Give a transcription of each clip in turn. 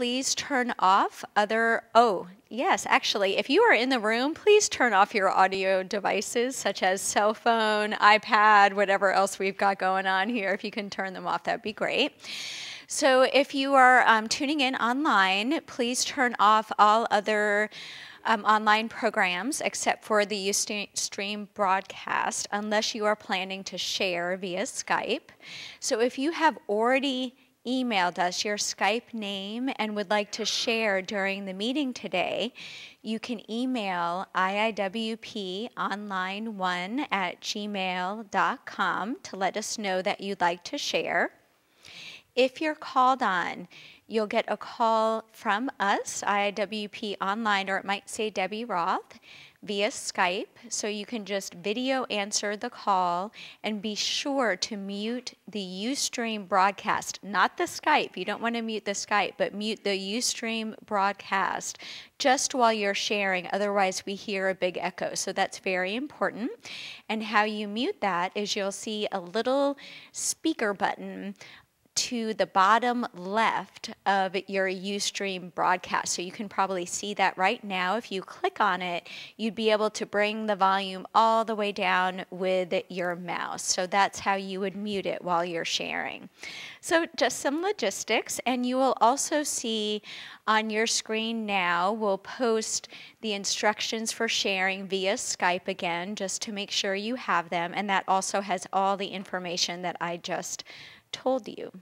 please turn off yes, actually, if you are in the room, please turn off your audio devices, such as cell phone, iPad, whatever else we've got going on here. If you can turn them off, that'd be great. So if you are tuning in online, please turn off all other online programs except for the Ustream broadcast, unless you are planning to share via Skype. So if you have already emailed us your Skype name and would like to share during the meeting today, you can email iiwponline1@gmail.com to let us know that you'd like to share. If you're called on, you'll get a call from us, IIWP Online, or it might say Debbie Roth, via Skype. So you can just video answer the call and be sure to mute the Ustream broadcast, not the Skype. You don't want to mute the Skype, but mute the Ustream broadcast just while you're sharing. Otherwise, we hear a big echo. So that's very important. And how you mute that is you'll see a little speaker button to the bottom left of your Ustream broadcast. So you can probably see that right now. If you click on it, you'd be able to bring the volume all the way down with your mouse. So that's how you would mute it while you're sharing. So just some logistics, and you will also see on your screen now, we'll post the instructions for sharing via Skype again, just to make sure you have them, and that also has all the information that I just told you.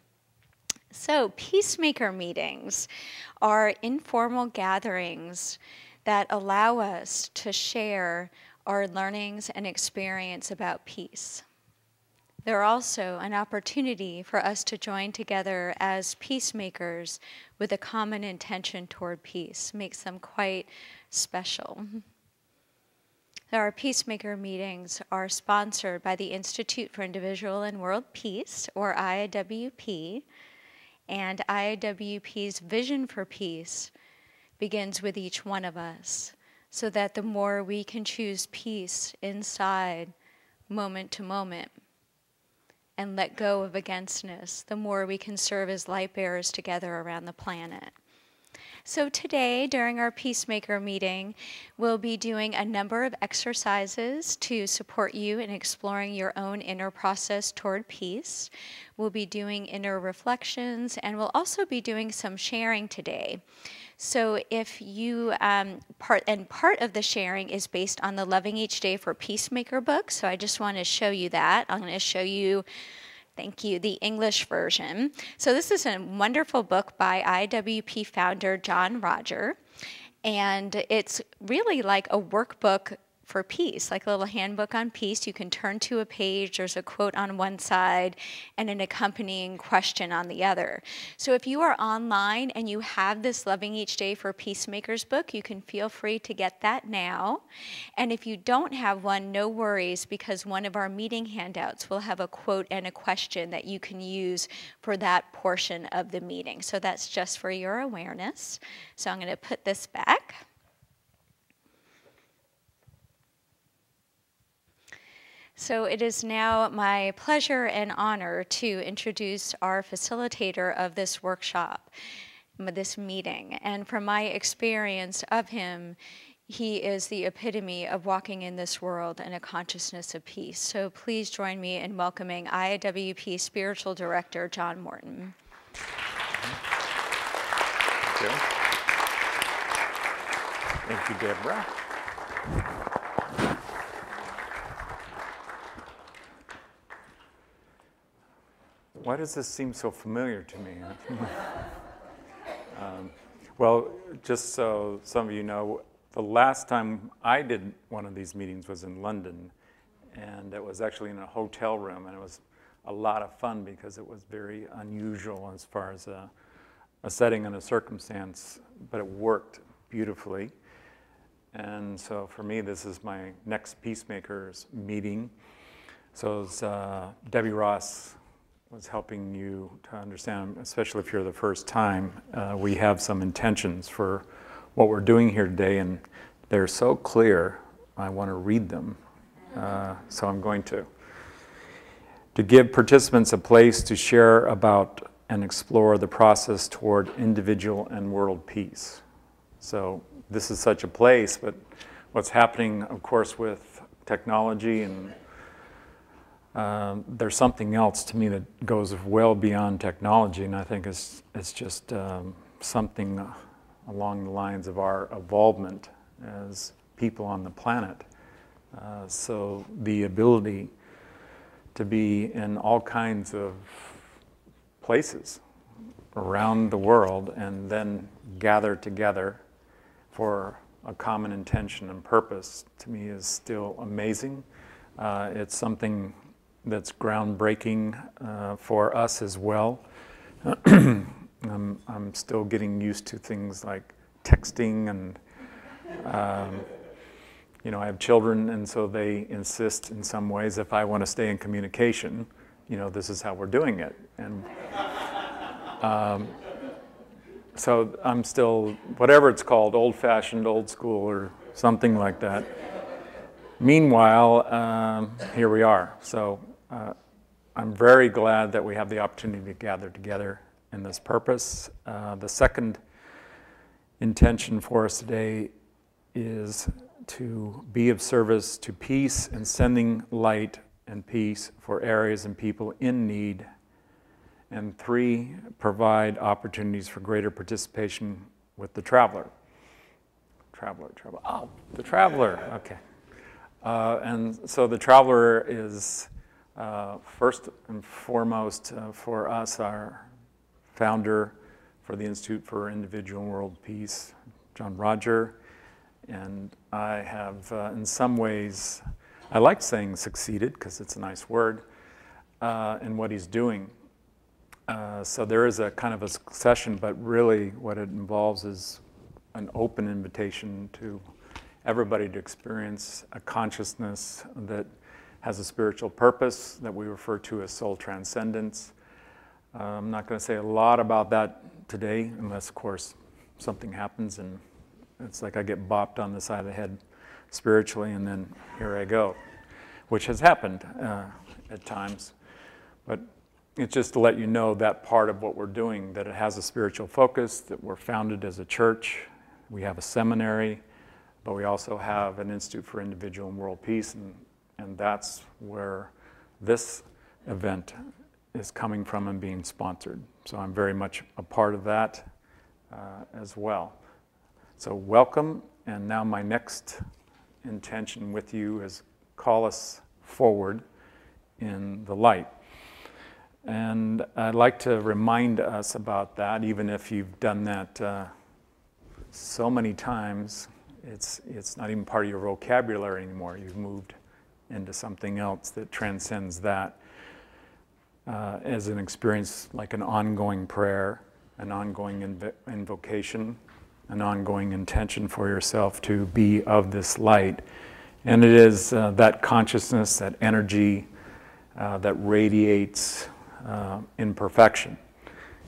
So peacemaker meetings are informal gatherings that allow us to share our learnings and experience about peace. They're also an opportunity for us to join together as peacemakers with a common intention toward peace. Makes them quite special. Our peacemaker meetings are sponsored by the Institute for Individual and World Peace, or IIWP, and IIWP's vision for peace begins with each one of us, so that the more we can choose peace inside, moment to moment, and let go of againstness, the more we can serve as light bearers together around the planet. So today, during our peacemaker meeting, we'll be doing a number of exercises to support you in exploring your own inner process toward peace. We'll be doing inner reflections, and we'll also be doing some sharing today. So if you, part of the sharing is based on the Loving Each Day for Peacemaker book, so I just want to show you that. I'm going to show you, thank you, the English version. So this is a wonderful book by IIWP founder John Roger, and it's really like a workbook for peace, like a little handbook on peace. You can turn to a page, there's a quote on one side and an accompanying question on the other. So if you are online and you have this Loving Each Day for Peacemakers book, you can feel free to get that now. And if you don't have one, no worries, because one of our meeting handouts will have a quote and a question that you can use for that portion of the meeting. So that's just for your awareness. So I'm going to put this back. So it is now my pleasure and honor to introduce our facilitator of this workshop, this meeting. And from my experience of him, he is the epitome of walking in this world in a consciousness of peace. So please join me in welcoming IIWP Spiritual Director, John Morton. Thank you. Thank you, Deborah. Why does this seem so familiar to me? Well, just so some of you know, the last time I did one of these meetings was in London, and it was actually in a hotel room, and it was a lot of fun because it was very unusual as far as a setting and a circumstance, but it worked beautifully. And so for me, this is my next Peacemakers meeting. So it's Debbie Ross was helping you to understand, especially if you're the first time, we have some intentions for what we're doing here today, and they're so clear, I want to read them. So I'm going to give participants a place to share about and explore the process toward individual and world peace. So this is such a place, but what's happening, of course, with technology, and there's something else to me that goes well beyond technology, and I think it's just something along the lines of our involvement as people on the planet. So the ability to be in all kinds of places around the world and then gather together for a common intention and purpose, to me, is still amazing. It's something that's groundbreaking for us as well. I'm still getting used to things like texting, and you know, I have children, and so they insist in some ways, if I want to stay in communication, you know, this is how we're doing it. And so I'm still, whatever it's called, old-fashioned, old school, or something like that. Meanwhile, here we are. So I'm very glad that we have the opportunity to gather together in this purpose. The second intention for us today is to be of service to peace and sending light and peace for areas and people in need. And 3, provide opportunities for greater participation with the traveler. Oh, the traveler, okay. And so the traveler is first and foremost for us, our founder for the Institute for Individual and World Peace, John Roger. And I have, in some ways, I like saying succeeded because it's a nice word, in what he's doing. So there is a kind of a succession, but really what it involves is an open invitation to everybody to experience a consciousness that has a spiritual purpose that we refer to as soul transcendence. I'm not going to say a lot about that today, unless, of course, something happens and it's like I get bopped on the side of the head spiritually, and then here I go, which has happened at times. But it's just to let you know that part of what we're doing, that it has a spiritual focus, that we're founded as a church. We have a seminary, but we also have an Institute for Individual and World Peace, and that's where this event is coming from and being sponsored. So I'm very much a part of that as well. So welcome, and now my next intention with you is call us forward in the light. And I'd like to remind us about that, even if you've done that so many times, it's not even part of your vocabulary anymore. You've moved into something else that transcends that as an experience, like an ongoing prayer, an ongoing invocation, an ongoing intention for yourself to be of this light. And it is that consciousness, that energy that radiates in perfection.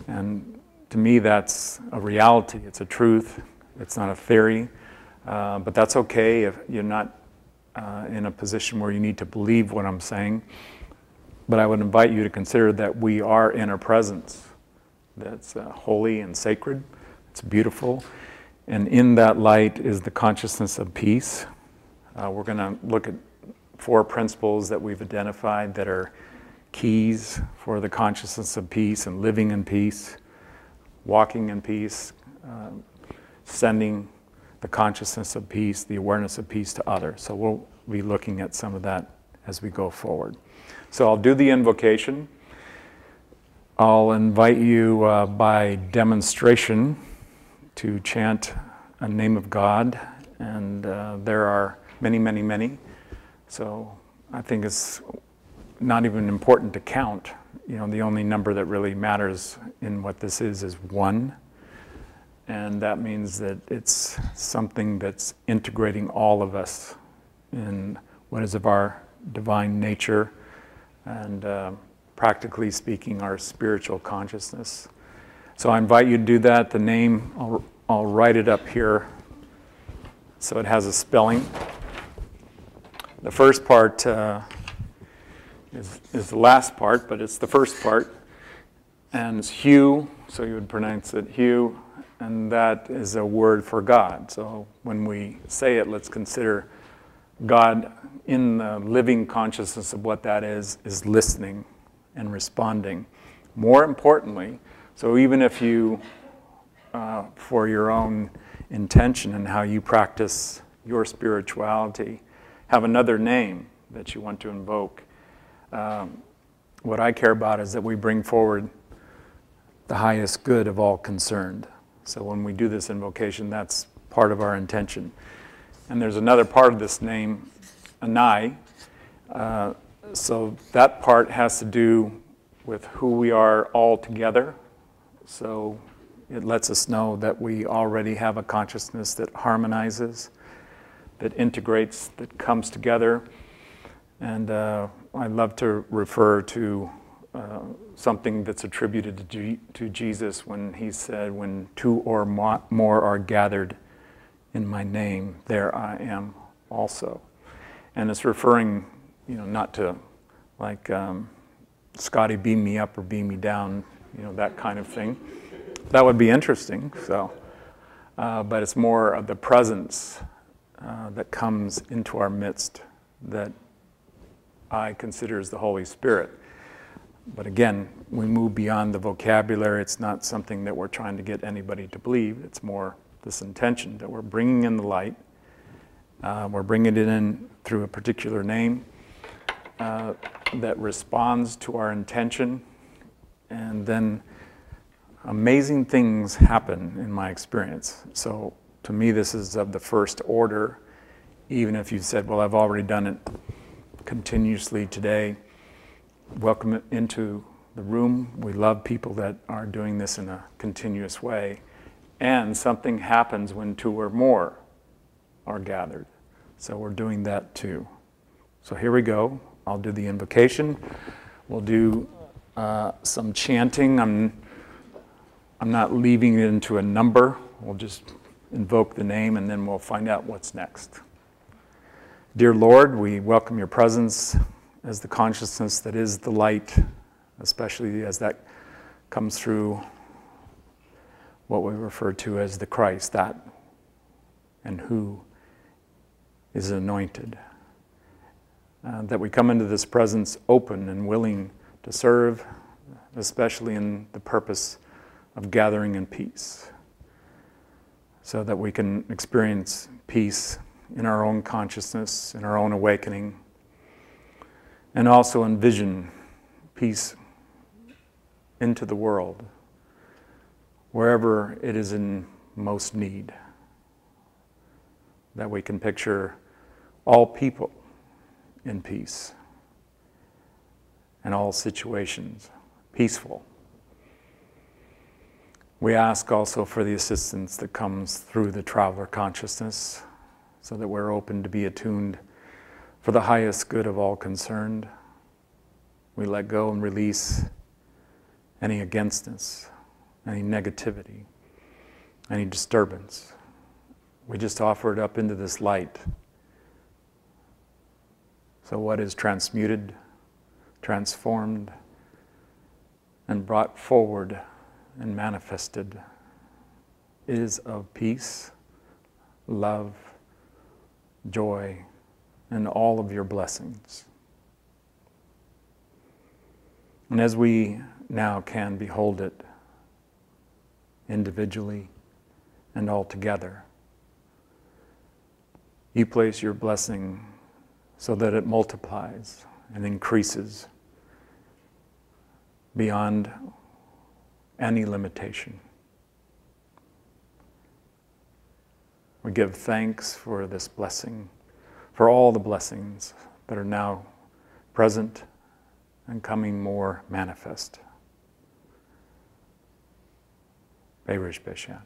And to me, that's a reality. It's a truth. It's not a theory. But that's okay if you're not in a position where you need to believe what I'm saying. But I would invite you to consider that we are in a presence that's holy and sacred. It's beautiful. And in that light is the consciousness of peace. We're going to look at 4 principles that we've identified that are keys for the consciousness of peace and living in peace, walking in peace, sending the consciousness of peace, the awareness of peace to others. So we'll be looking at some of that as we go forward. So I'll do the invocation. I'll invite you by demonstration to chant a name of God, and there are many, many, many. So I think it's not even important to count. You know, the only number that really matters in what this is 1. And that means that it's something that's integrating all of us in what is of our divine nature and practically speaking, our spiritual consciousness. So I invite you to do that. The name, I'll write it up here so it has a spelling. The first part is the last part, but it's the first part. And it's Hugh, so you would pronounce it Hugh, and that is a word for God. So when we say it, let's consider God in the living consciousness of what that is listening and responding. More importantly, so even if you, for your own intention and how you practice your spirituality, have another name that you want to invoke, what I care about is that we bring forward the highest good of all concerned. So when we do this invocation, that's part of our intention. And there's another part of this name, Anai. So that part has to do with who we are all together. So it lets us know that we already have a consciousness that harmonizes, that integrates, that comes together. And I love to refer to something that's attributed to Jesus when he said, when two or more are gathered in my name, there I am also. And it's referring, not to like Scotty beam me up or beam me down, that kind of thing. That would be interesting. So, but it's more of the presence that comes into our midst that I consider as the Holy Spirit. But again, we move beyond the vocabulary. It's not something that we're trying to get anybody to believe. It's more this intention that we're bringing in the light. We're bringing it in through a particular name that responds to our intention. And then amazing things happen in my experience. So to me, this is of the first order. Even if you said, well, I've already done it continuously today, welcome it into the room. We love people that are doing this in a continuous way. And something happens when two or more are gathered. So we're doing that too. So here we go. I'll do the invocation. We'll do some chanting. I'm not leaving it into a number. We'll just invoke the name and then we'll find out what's next. Dear Lord, we welcome your presence as the consciousness that is the light, especially as that comes through what we refer to as the Christ, that and who is anointed. That we come into this presence open and willing to serve, especially in the purpose of gathering in peace, so that we can experience peace in our own consciousness, in our own awakening, and also envision peace into the world, wherever it is in most need. That we can picture all people in peace, and all situations peaceful. We ask also for the assistance that comes through the traveler consciousness, so that we're open to be attuned for the highest good of all concerned. We let go and release any againstness, any negativity, any disturbance. We just offer it up into this light. So what is transmuted, transformed, and brought forward and manifested is of peace, love, joy, and all of your blessings. And as we now can behold it individually and all together, you place your blessing so that it multiplies and increases beyond any limitation. We give thanks for this blessing, for all the blessings that are now present and coming more manifest. Beirish Beshan.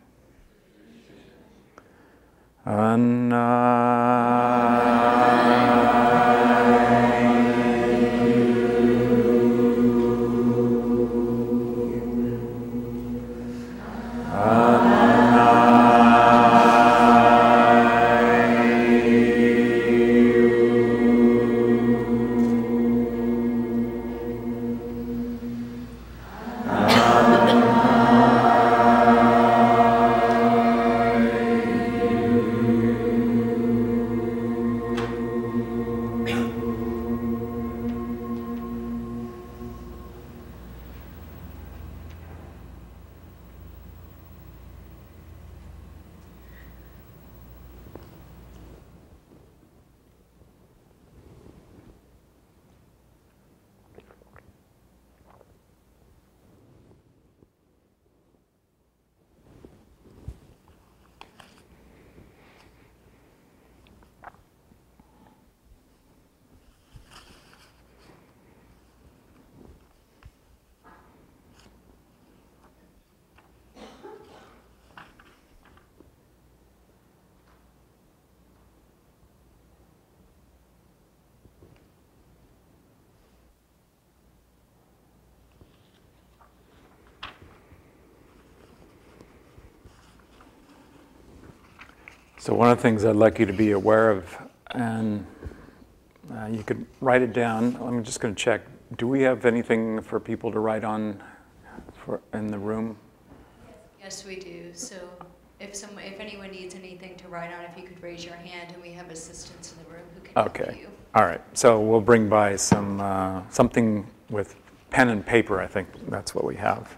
So one of the things I'd like you to be aware of, and you could write it down. I'm just going to check. Do we have anything for people to write on in the room? Yes, we do. So if anyone needs anything to write on, if you could raise your hand, and we have assistants in the room who can help you. All right. So we'll bring by something with pen and paper. I think that's what we have.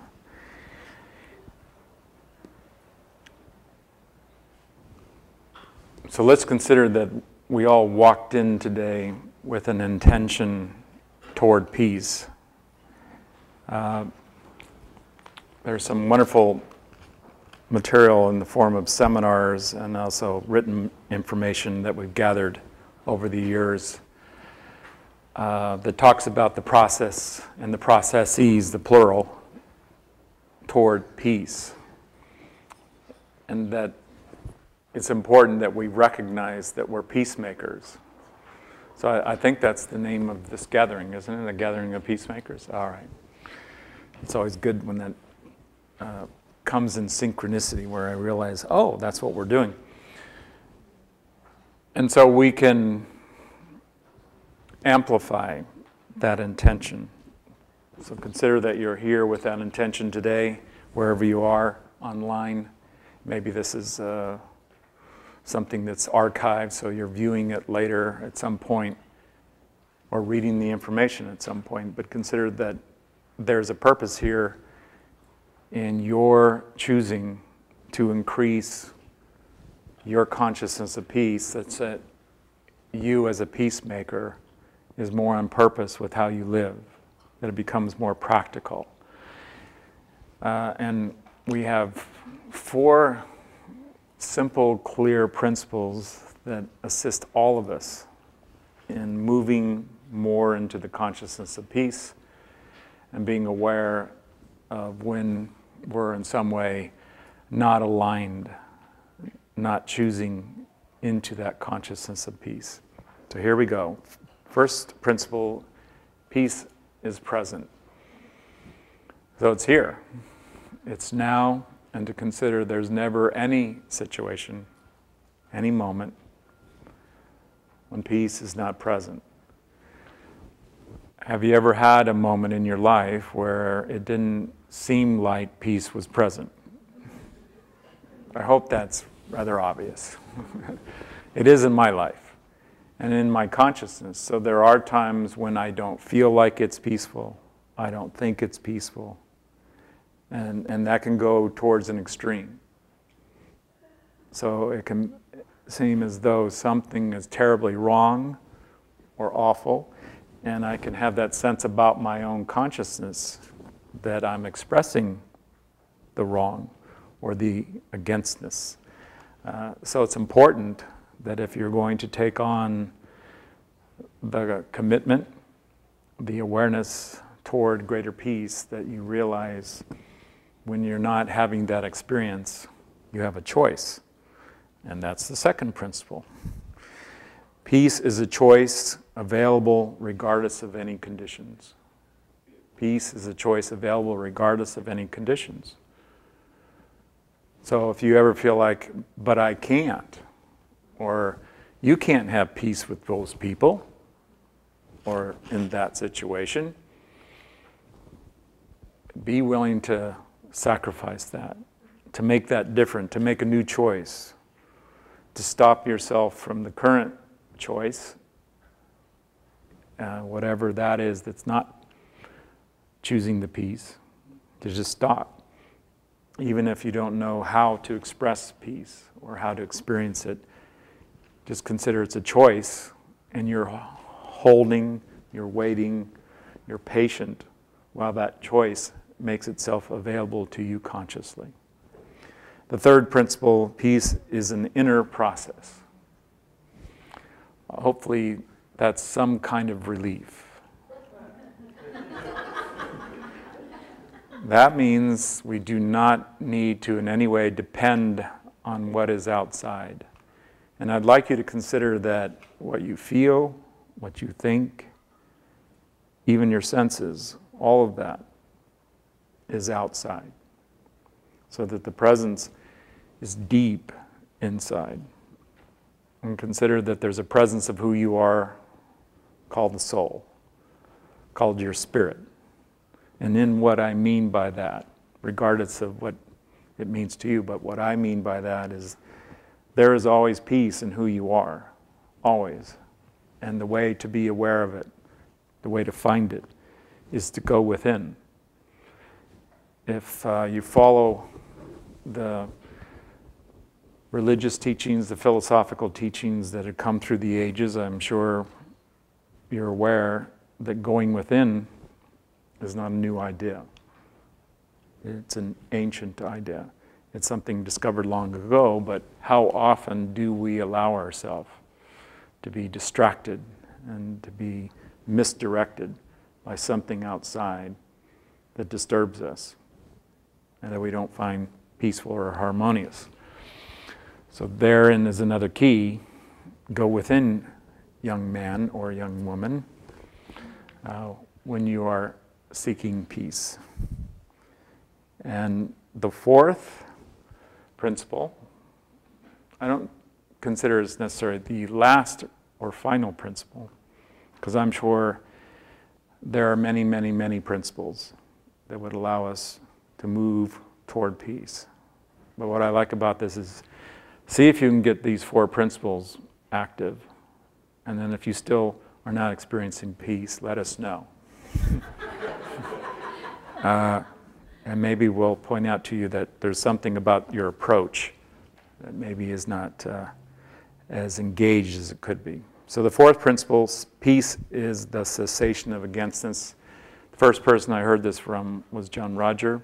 So let's consider that we all walked in today with an intention toward peace. There's some wonderful material in the form of seminars and also written information that we've gathered over the years that talks about the process and the processes, the plural, toward peace. And that it's important that we recognize that we're peacemakers. So I think that's the name of this gathering, isn't it? A gathering of peacemakers? All right. It's always good when that comes in synchronicity where I realize, oh, that's what we're doing. And so we can amplify that intention. So consider that you're here with that intention today, wherever you are, online. Maybe this is something that's archived, so you're viewing it later at some point, or reading the information at some point. But consider that there's a purpose here in your choosing to increase your consciousness of peace, that's that you as a peacemaker is more on purpose with how you live, that it becomes more practical. And we have 4 simple, clear principles that assist all of us in moving more into the consciousness of peace and being aware of when we're in some way not aligned, not choosing into that consciousness of peace. So here we go. First principle, peace is present. So it's here. It's now. And to consider there's never any situation, any moment, when peace is not present. Have you ever had a moment in your life where it didn't seem like peace was present? I hope that's rather obvious. It is in my life and in my consciousness. So there are times when I don't feel like it's peaceful. I don't think it's peaceful. And that can go towards an extreme. So it can seem as though something is terribly wrong or awful, and I can have that sense about my own consciousness that I'm expressing the wrong or the againstness. So it's important that if you're going to take on the commitment, the awareness toward greater peace, that you realize when you're not having that experience, you have a choice. And that's the second principle. Peace is a choice available regardless of any conditions. Peace is a choice available regardless of any conditions. So if you ever feel like, but I can't, or you can't have peace with those people, or in that situation, be willing to sacrifice that, to make that different, to make a new choice, to stop yourself from the current choice, whatever that is that's not choosing the peace, to just stop. Even if you don't know how to express peace or how to experience it, just consider it's a choice, and you're holding, you're waiting, you're patient while that choice makes itself available to you consciously. The third principle, peace is an inner process. Hopefully that's some kind of relief. That means we do not need to in any way depend on what is outside. And I'd like you to consider that what you feel, what you think, even your senses, all of that is outside. So that the presence is deep inside. and consider that there's a presence of who you are called the soul, called your spirit. And in what I mean by that, regardless of what it means to you, but what I mean by that is there is always peace in who you are, always. And the way to be aware of it, the way to find it, is to go within. If you follow the religious teachings, the philosophical teachings that have come through the ages, I'm sure you're aware that going within is not a new idea. It's an ancient idea. It's something discovered long ago, but how often do we allow ourselves to be distracted and to be misdirected by something outside that disturbs us and that we don't find peaceful or harmonious? So therein is another key. Go within, young man or young woman, when you are seeking peace. And the fourth principle, I don't consider as necessarily the last or final principle, because I'm sure there are many, many, many principles that would allow us to move toward peace. But what I like about this is see if you can get these four principles active, and then if you still are not experiencing peace, let us know. And maybe we'll point out to you that there's something about your approach that maybe is not as engaged as it could be. So the fourth principle, peace is the cessation of againstness. The first person I heard this from was John Roger.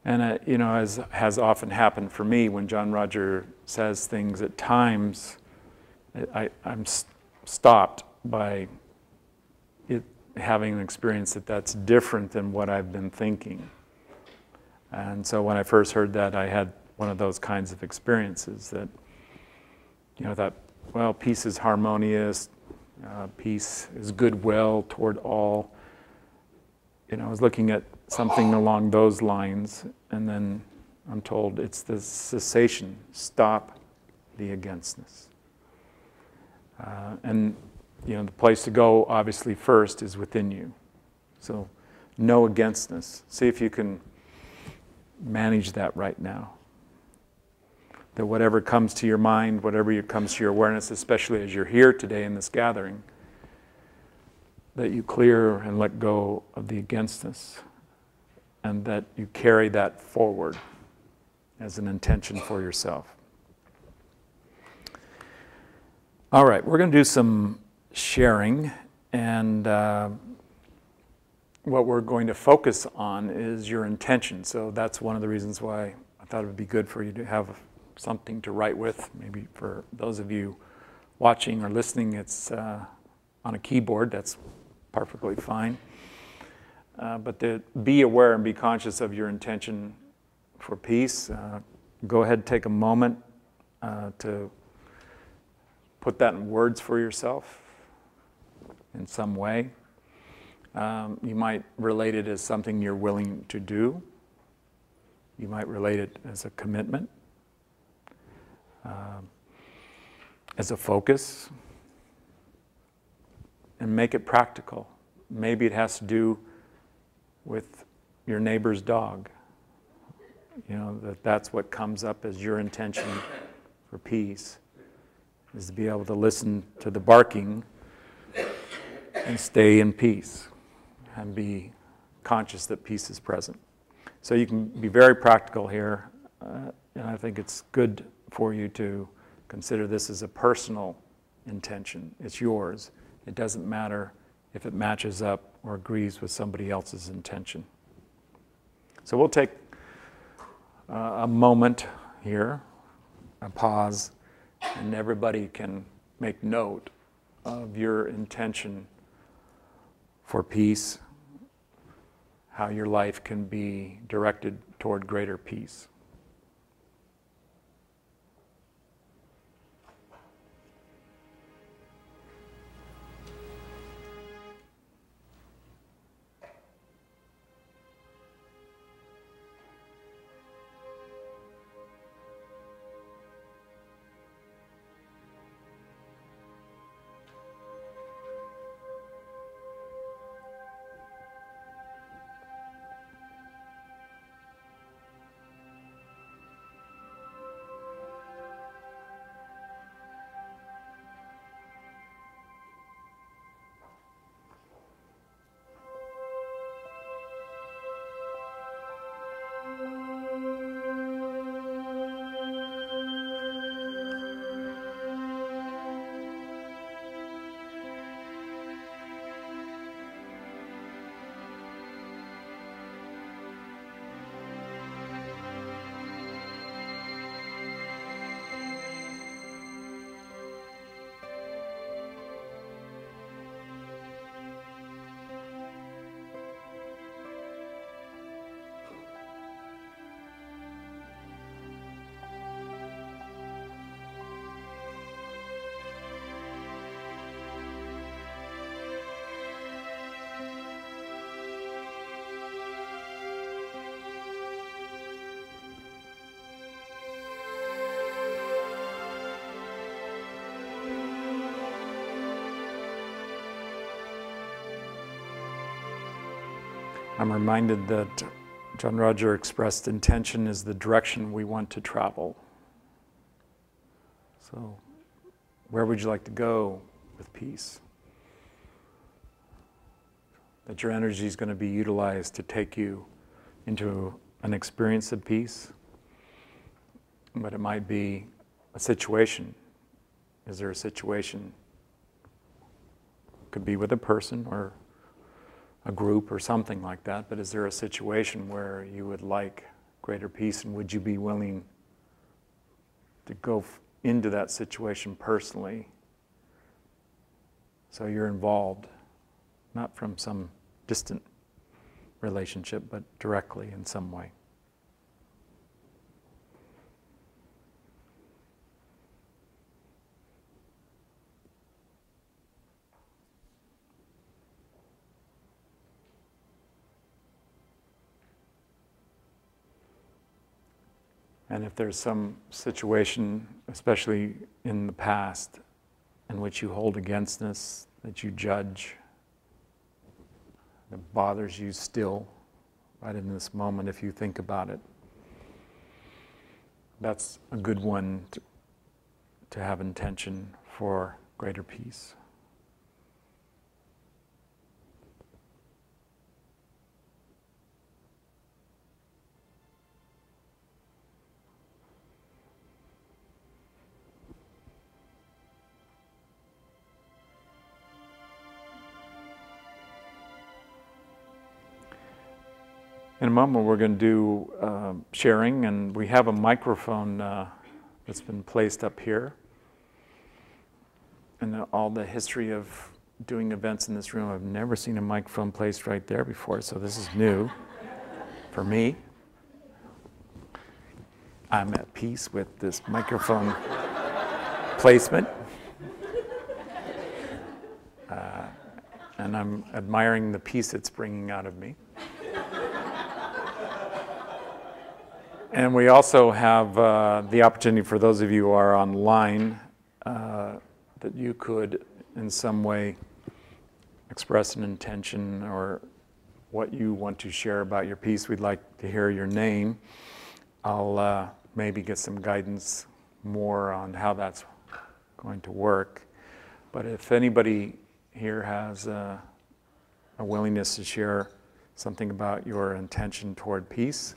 And as has often happened for me, when John Roger says things at times, I'm stopped by it having an experience that's different than what I've been thinking. And so when I first heard that, I had one of those kinds of experiences that, that, well, peace is harmonious, peace is goodwill toward all. I was looking at something along those lines, and then I'm told it's the cessation, stop the againstness. And the place to go, obviously, first is within you. So no againstness. See if you can manage that right now. That whatever comes to your mind, whatever comes to your awareness, especially as you're here today in this gathering, that you clear and let go of the againstness, and that you carry that forward as an intention for yourself. All right, we're going to do some sharing, and what we're going to focus on is your intention. So that's one of the reasons why I thought it would be good for you to have something to write with. Maybe for those of you watching or listening, it's on a keyboard. That's perfectly fine. But to be aware and be conscious of your intention for peace, go ahead and take a moment to put that in words for yourself in some way. You might relate it as something you're willing to do. You might relate it as a commitment, as a focus, and make it practical. Maybe it has to do with your neighbor's dog. That's what comes up as your intention for peace, is to be able to listen to the barking and stay in peace and be conscious that peace is present. So you can be very practical here, and I think it's good for you to consider this as a personal intention. It's yours. It doesn't matter if it matches up or agrees with somebody else's intention. So we'll take a moment here, a pause, and everybody can make note of your intention for peace, how your life can be directed toward greater peace. I'm reminded that John Roger expressed intention is the direction we want to travel. So, where would you like to go with peace? That your energy is going to be utilized to take you into an experience of peace, but it might be a situation. Is there a situation? Could be with a person or a group or something like that, but is there a situation where you would like greater peace, and would you be willing to go into that situation personally so you're involved, not from some distant relationship, but directly in some way? And if there's some situation, especially in the past, in which you hold againstness, that you judge, that bothers you still, right in this moment, if you think about it, that's a good one to have intention for greater peace. In a moment, we're going to do sharing, and we have a microphone that's been placed up here. And all the history of doing events in this room, I've never seen a microphone placed right there before, so this is new for me. I'm at peace with this microphone placement. And I'm admiring the peace it's bringing out of me. And we also have the opportunity for those of you who are online that you could in some way express an intention or what you want to share about your piece. We'd like to hear your name. I'll maybe get some guidance more on how that's going to work. But if anybody here has a willingness to share something about your intention toward peace,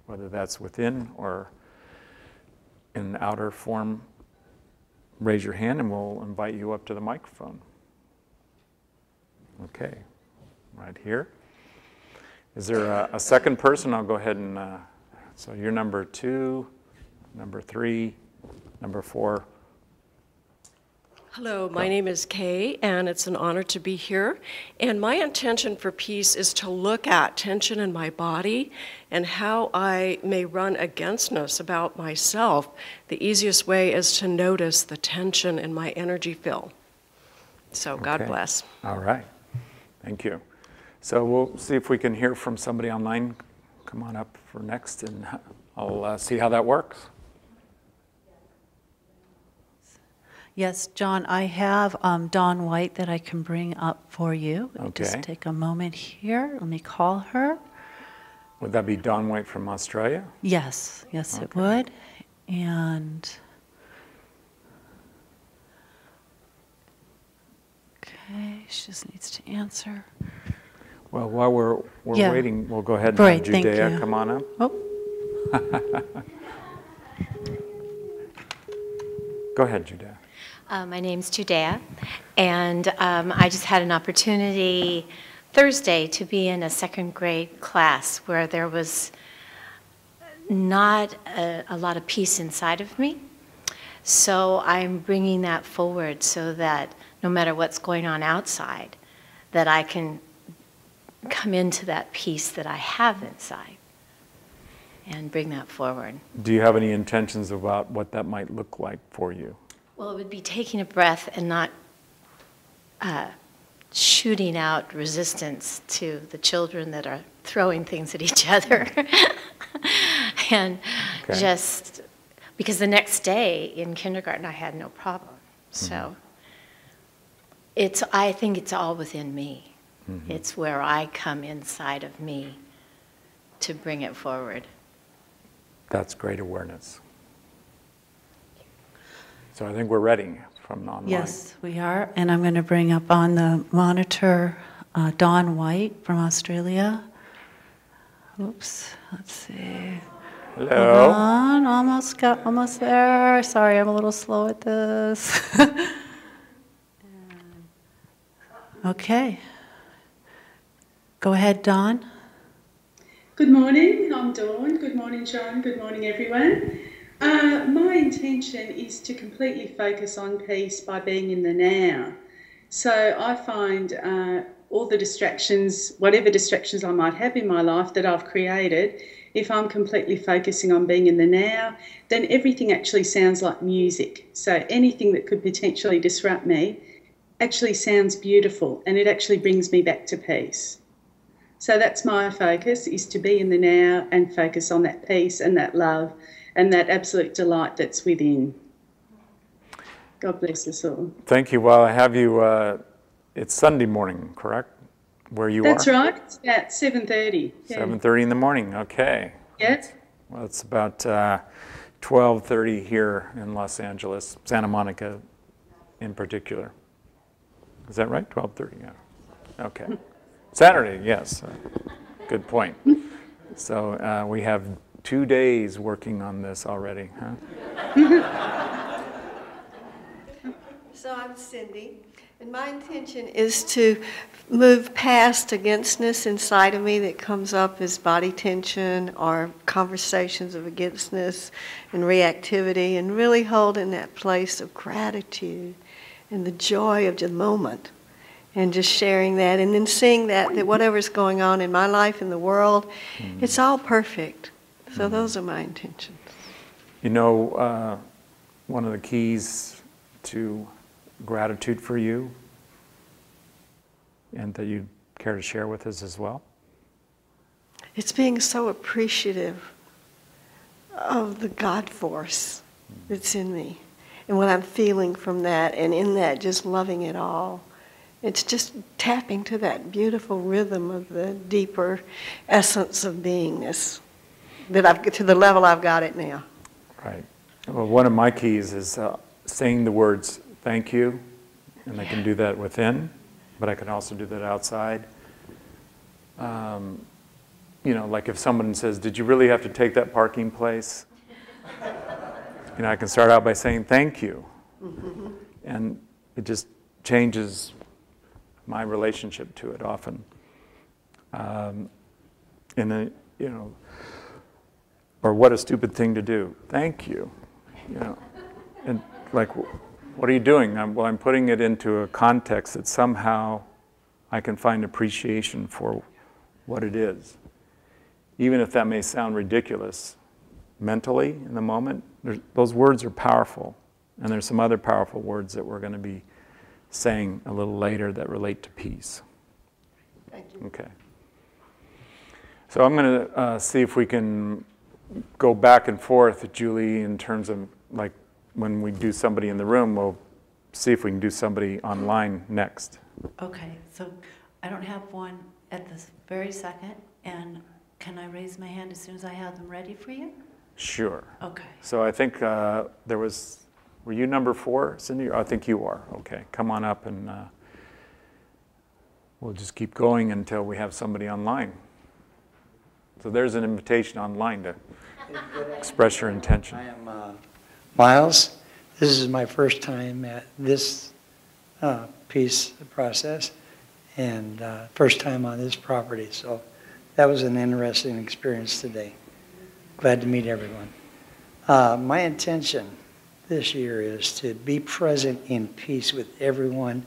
whether that's within or in outer form, raise your hand and we'll invite you up to the microphone. Okay, right here. Is there a second person? I'll go ahead and, so you're number 2, number 3, number 4. Hello, my name is Kay, and it's an honor to be here. And my intention for peace is to look at tension in my body and how I may run againstness about myself. The easiest way is to notice the tension in my energy field. So God bless. All right. Thank you. So we'll see if we can hear from somebody online. Come on up for next, and I'll see how that works. Yes, John, I have Dawn White that I can bring up for you. Okay. Just take a moment here. Let me call her. Would that be Dawn White from Australia? Yes, yes, it would. And okay, she just needs to answer. Well, while we're waiting, we'll go ahead and Great, have Judea thank you. come on up. Oh. Go ahead, Judea. My name's Judea, and I just had an opportunity Thursday to be in a second grade class where there was not a lot of peace inside of me. So I'm bringing that forward so that no matter what's going on outside, that I can come into that peace that I have inside and bring that forward. Do you have any intentions about what that might look like for you? Well, it would be taking a breath and not shooting out resistance to the children that are throwing things at each other. And just because the next day in kindergarten I had no problem. So I think it's all within me. It's where I come inside of me to bring it forward. That's great awareness. So I think we're ready from online. Yes, we are. And I'm going to bring up on the monitor Dawn White from Australia. Oops, let's see. Hello. Hold on, almost there. Sorry, I'm a little slow at this. Okay. Go ahead, Dawn. Good morning, I'm Dawn. Good morning, John. Good morning, everyone. My intention is to completely focus on peace by being in the now. So I find all the distractions, whatever distractions I might have in my life that I've created, if I'm completely focusing on being in the now, then everything actually sounds like music. So anything that could potentially disrupt me actually sounds beautiful, and it actually brings me back to peace. So that's my focus, is to be in the now and focus on that peace and that love and that absolute delight that's within. God bless us all. Thank you. While I have you, it's Sunday morning, correct? Where you That's are? right. It's about 7:30. Yeah. 7:30 in the morning. Okay. Yes. Well, it's about 12:30 here in Los Angeles, Santa Monica in particular. Is that right? 12:30, yeah. Okay. Saturday, yes. Good point. So we have 2 days working on this already, huh? So I'm Cindy, and my intention is to move past againstness inside of me that comes up as body tension or conversations of againstness and reactivity, and really hold in that place of gratitude and the joy of the moment, and just sharing that, and then seeing that whatever's going on in my life, in the world, it's all perfect. So those are my intentions. You know, one of the keys to gratitude for you, and that you'd care to share with us as well? It's being so appreciative of the God force that's in me, and what I'm feeling from that, and in that just loving it all. It's just tapping to that beautiful rhythm of the deeper essence of beingness, that to the level I've got it now. Right. Well, one of my keys is saying the words thank you, and I can do that within, but I can also do that outside. You know, like if someone says, did you really have to take that parking place? You know, I can start out by saying thank you. And it just changes my relationship to it often. You know, or what a stupid thing to do. Thank you. You know, and like, what are you doing? Well, I'm putting it into a context that somehow I can find appreciation for what it is. Even if that may sound ridiculous, mentally, in the moment, those words are powerful. And there's some other powerful words that we're going to be saying a little later that relate to peace. Thank you. Okay. So I'm going to see if we can go back and forth, Julie, in terms of, like, when we do somebody in the room, we'll see if we can do somebody online next. Okay, so I don't have one at this very second, and can I raise my hand as soon as I have them ready for you? Sure. Okay. So I think there was, were you number 4, Cindy? I think you are. Okay, come on up, and we'll just keep going until we have somebody online. So there's an invitation online to express your intention. I am Miles. This is my first time at this peace process, and first time on this property. So that was an interesting experience today. Glad to meet everyone. My intention this year is to be present in peace with everyone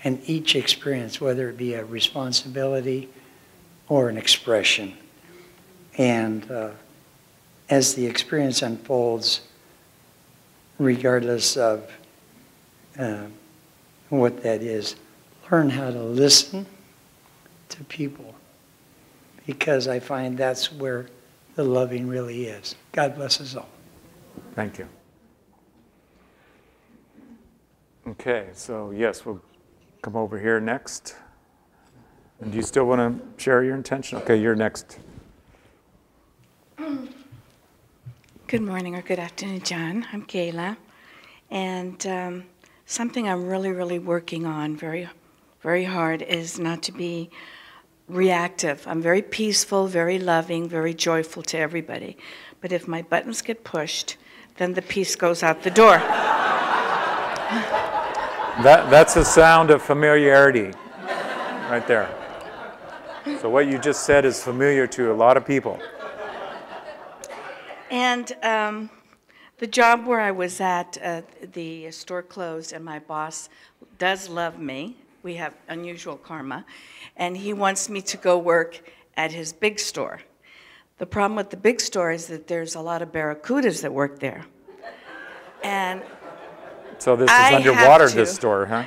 and each experience, whether it be a responsibility or an expression. And as the experience unfolds, regardless of what that is, learn how to listen to people, because I find that's where the loving really is. God bless us all. Thank you. Okay, so yes, we'll come over here next. And do you still want to share your intention? Okay, you're next. Good morning or good afternoon, John. I'm Kayla. And something I'm really, really working on very, very hard is not to be reactive. I'm very peaceful, very loving, very joyful to everybody. But if my buttons get pushed, then the peace goes out the door. That's a sound of familiarity right there. So what you just said is familiar to a lot of people. And the job where I was at, the store closed, and my boss does love me. We have unusual karma. And he wants me to go work at his big store. The problem with the big store is that there's a lot of barracudas that work there. And so this is underwater, this store, huh?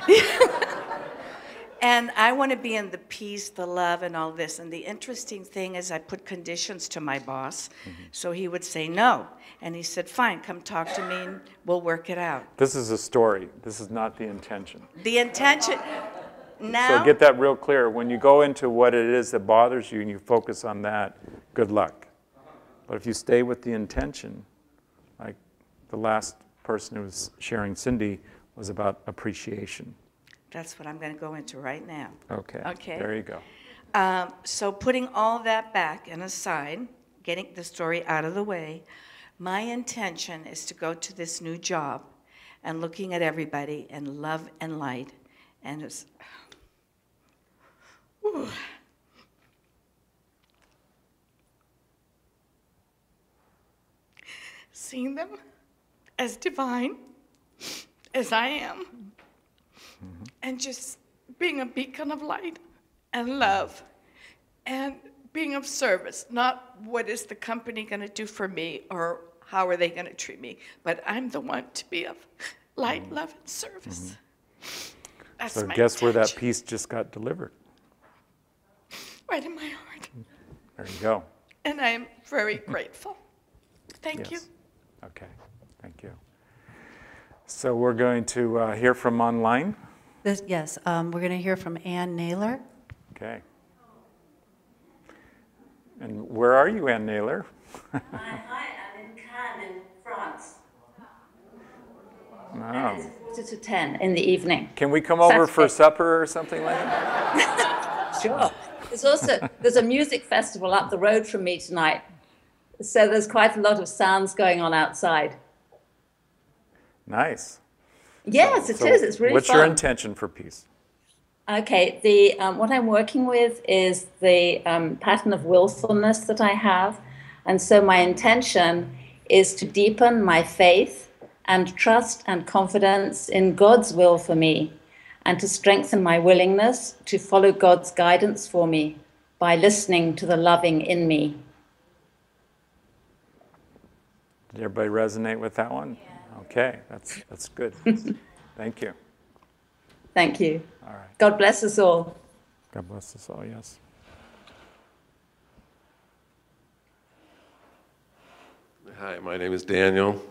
And I want to be in the peace, the love, and all this. And the interesting thing is I put conditions to my boss, so he would say no. And he said, fine, come talk to me and we'll work it out. This is a story. This is not the intention. The intention, now... So get that real clear. When you go into what it is that bothers you and you focus on that, good luck. But if you stay with the intention, like the last person who was sharing, Cindy, was about appreciation. That's what I'm going to go into right now. Okay. Okay. There you go. So putting all that back and aside, getting the story out of the way, my intention is to go to this new job and looking at everybody in love and light. And it's... Ooh. Seeing them as divine as I am. And just being a beacon of light and love and being of service, not what is the company going to do for me or how are they going to treat me, but I'm the one to be of light, love, and service. That's so my guess intention. where that peace just got delivered? Right in my heart. There you go. And I am very grateful. Thank you. Okay, thank you. So we're going to hear from online. Yes, we're going to hear from Ann Naylor. Okay. And where are you, Ann Naylor? Hi, I'm in Cannes, in France. Oh. And it's 9:45 in the evening. Can we come over for supper or something like that? Sure. There's a music festival up the road from me tonight, so there's quite a lot of sounds going on outside. Nice. Yes, it is. It's really what's fun. Your intention for peace? Okay, what I'm working with is the pattern of willfulness that I have. And so my intention is to deepen my faith and trust and confidence in God's will for me, and to strengthen my willingness to follow God's guidance for me by listening to the loving in me. Did everybody resonate with that one? Yeah. Okay, that's good. Thank you. Thank you. All right. God bless us all. God bless us all, yes. Hi, my name is Daniel,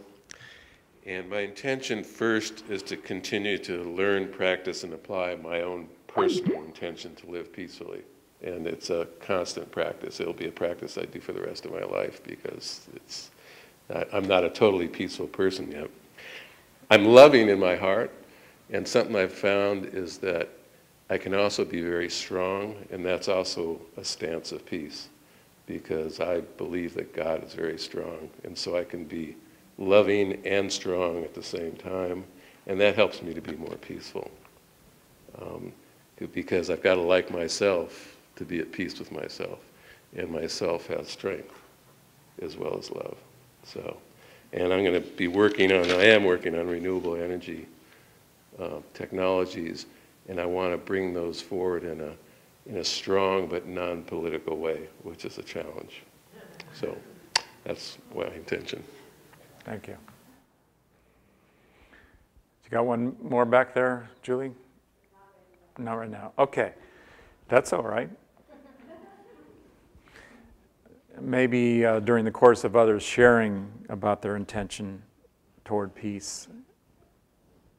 and my intention first is to continue to learn, practice, and apply my own personal intention to live peacefully. And it's a constant practice. It'll be a practice I do for the rest of my life because I'm not a totally peaceful person yet. I'm loving in my heart, and something I've found is that I can also be very strong, and that's also a stance of peace, because I believe that God is very strong, and so I can be loving and strong at the same time, and that helps me to be more peaceful. Because I've got to like myself to be at peace with myself, and myself has strength as well as love. So, and I'm going to be I am working on renewable energy technologies, and I want to bring those forward in a strong but non-political way, which is a challenge. So that's my intention. Thank you. You got one more back there, Julie? Not right now. Okay, that's all right. Maybe during the course of others sharing about their intention toward peace,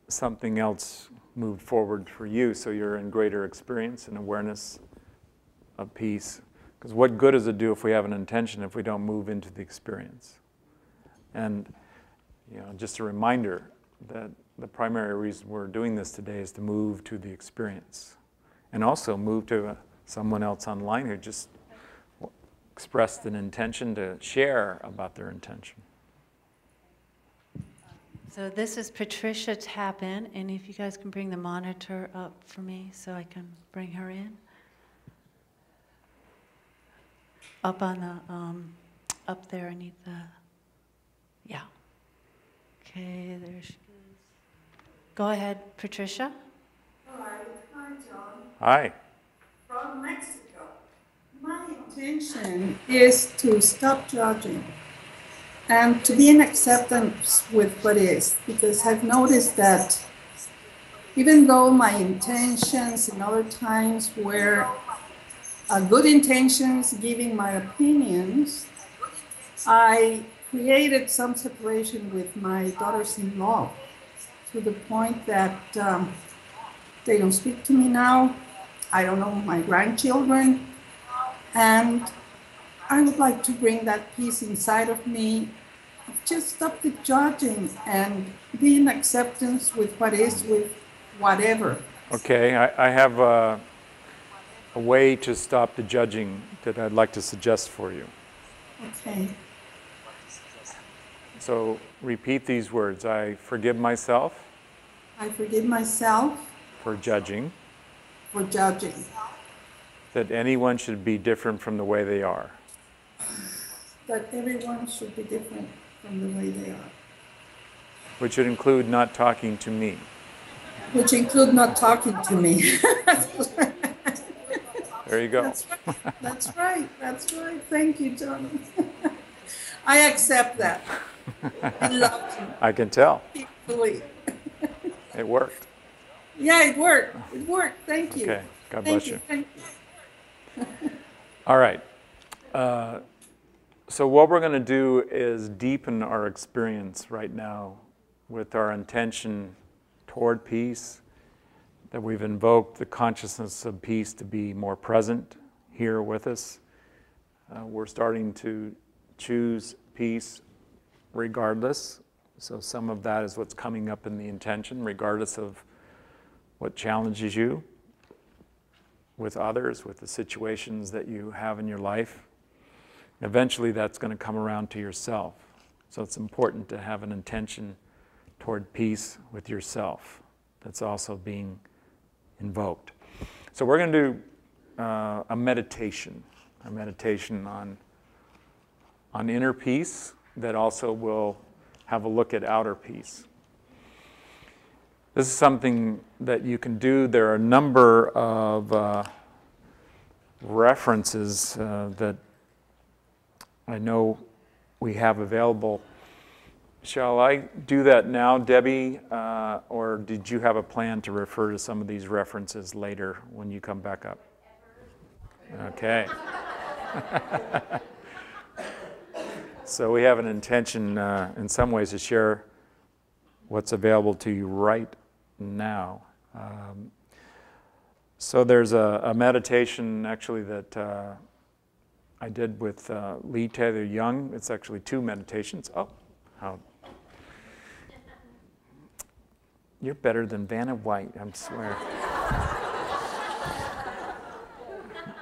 something else moved forward for you, so you're in greater experience and awareness of peace. Because what good does it do if we have an intention if we don't move into the experience? And just a reminder that the primary reason we're doing this today is to move to the experience. And also move to someone else online who just expressed an intention to share about their intention. So this is Patricia Tappan, and if you guys can bring the monitor up for me so I can bring her in. Up on the, up there, I need the, yeah. Okay, there she is. Go ahead, Patricia. Hi, John. Hi. From Mexico. My intention is to stop judging and to be in acceptance with what is, because I've noticed that even though my intentions in other times were good intentions, giving my opinions, I created some separation with my daughters-in-law to the point that they don't speak to me now. I don't know my grandchildren. And I would like to bring that peace inside of me, just stop the judging and be in acceptance with what is, with whatever. Okay, I have a way to stop the judging that I'd like to suggest for you. Okay. So repeat these words. I forgive myself. I forgive myself. For judging. For judging. That anyone should be different from the way they are. That everyone should be different from the way they are. Which would include not talking to me. Which include not talking to me. There you go. That's right. That's right. Thank you, John. I accept that. I love you. I can tell. Peacefully. It worked. Yeah, it worked. It worked. Thank you. Okay. God bless you. Thank you. All right. So what we're going to do is deepen our experience right now with our intention toward peace, that we've invoked the consciousness of peace to be more present here with us. We're starting to choose peace regardless. So some of that is what's coming up in the intention, regardless of what challenges you with others, with the situations that you have in your life. Eventually that's going to come around to yourself. So it's important to have an intention toward peace with yourself that's also being invoked. So we're going to do a meditation on inner peace that also will have a look at outer peace. This is something that you can do. There are a number of references that I know we have available. Shall I do that now, Debbie, or did you have a plan to refer to some of these references later when you come back up? Okay. So we have an intention in some ways to share what's available to you right now. So there's a meditation actually that I did with Lee Taylor Young. It's actually two meditations. Oh, how you're better than Vanna White, I swear.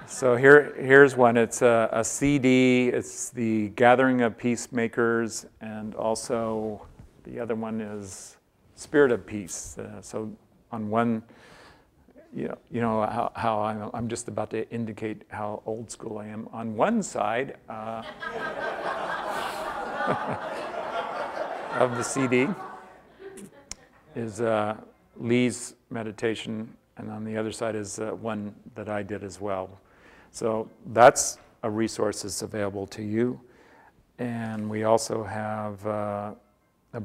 So here's one. It's a CD. It's the Gathering of Peacemakers, and also the other one is Spirit of Peace. So on one, you know how I'm just about to indicate how old school I am. On one side of the CD is Lee's meditation, and on the other side is one that I did as well. So that's a resource that's available to you. And we also have a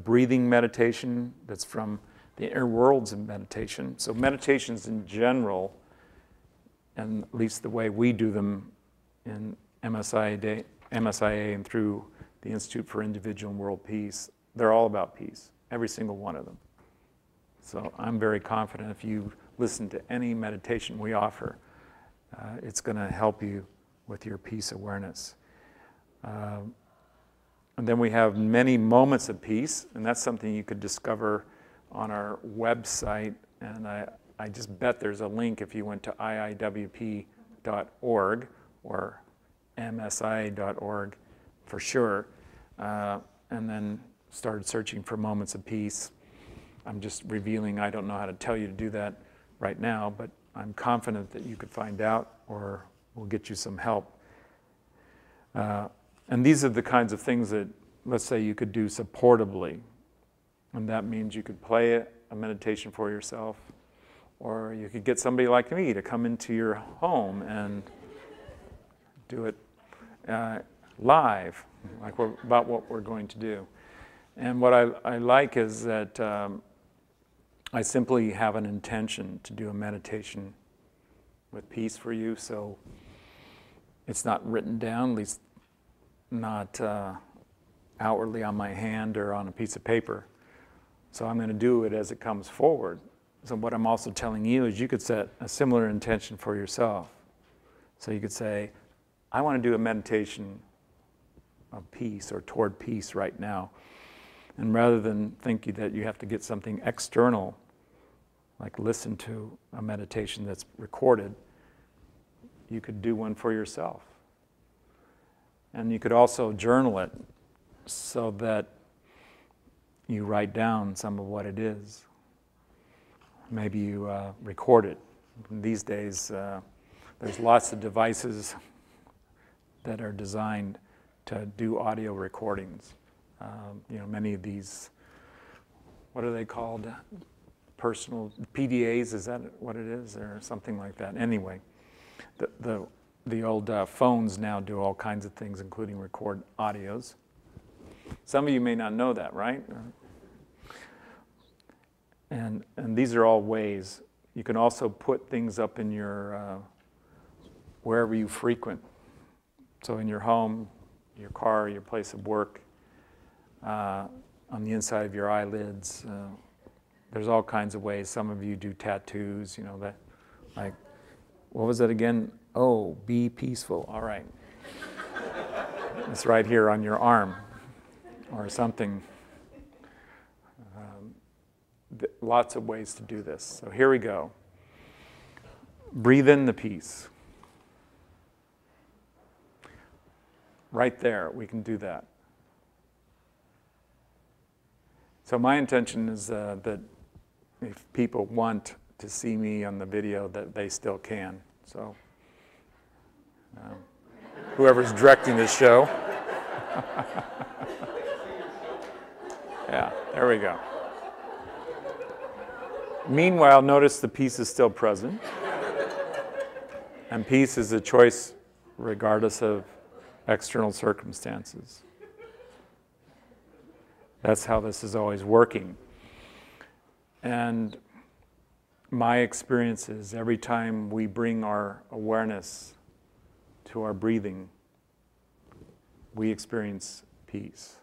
breathing meditation that's from the Inner Worlds of Meditation. So meditations in general, and at least the way we do them in MSIA and through the Institute for Individual and World Peace, they're all about peace, every single one of them. So I'm very confident if you listen to any meditation we offer, It's going to help you with your peace awareness. And then we have many moments of peace, and that's something you could discover on our website. And I just bet there's a link if you went to IIWP.org or MSI.org for sure, and then started searching for moments of peace. I'm just revealing, I don't know how to tell you to do that right now, but I'm confident that you could find out, or we'll get you some help. And these are the kinds of things that, let's say, you could do supportively. And that means you could play a meditation for yourself, or you could get somebody like me to come into your home and do it live, like about what we're going to do. And what I like is that I simply have an intention to do a meditation with peace for you, so it's not written down, at least not outwardly on my hand or on a piece of paper. So I'm going to do it as it comes forward. So what I'm also telling you is you could set a similar intention for yourself. So you could say, I want to do a meditation of peace or toward peace right now. And rather than thinking that you have to get something external, like listen to a meditation that's recorded, you could do one for yourself. And you could also journal it so that you write down some of what it is. Maybe you record it. These days, there's lots of devices that are designed to do audio recordings. Many of these, what are they called? Personal PDAs, is that what it is, or something like that? Anyway, the old phones now do all kinds of things, including record audios. Some of you may not know that, right? And these are all ways. You can also put things up in your, wherever you frequent. So in your home, your car, your place of work, on the inside of your eyelids. There's all kinds of ways. Some of you do tattoos, that, like, what was that again? Oh, be peaceful. All right. It's right here on your arm or something. Lots of ways to do this. So here we go. Breathe in the peace. Right there, we can do that. So my intention is that if people want to see me on the video, that they still can. So whoever's directing this show. Yeah, there we go. Meanwhile, notice the peace is still present. And peace is a choice regardless of external circumstances. That's how this is always working. And my experience is every time we bring our awareness to our breathing, we experience peace.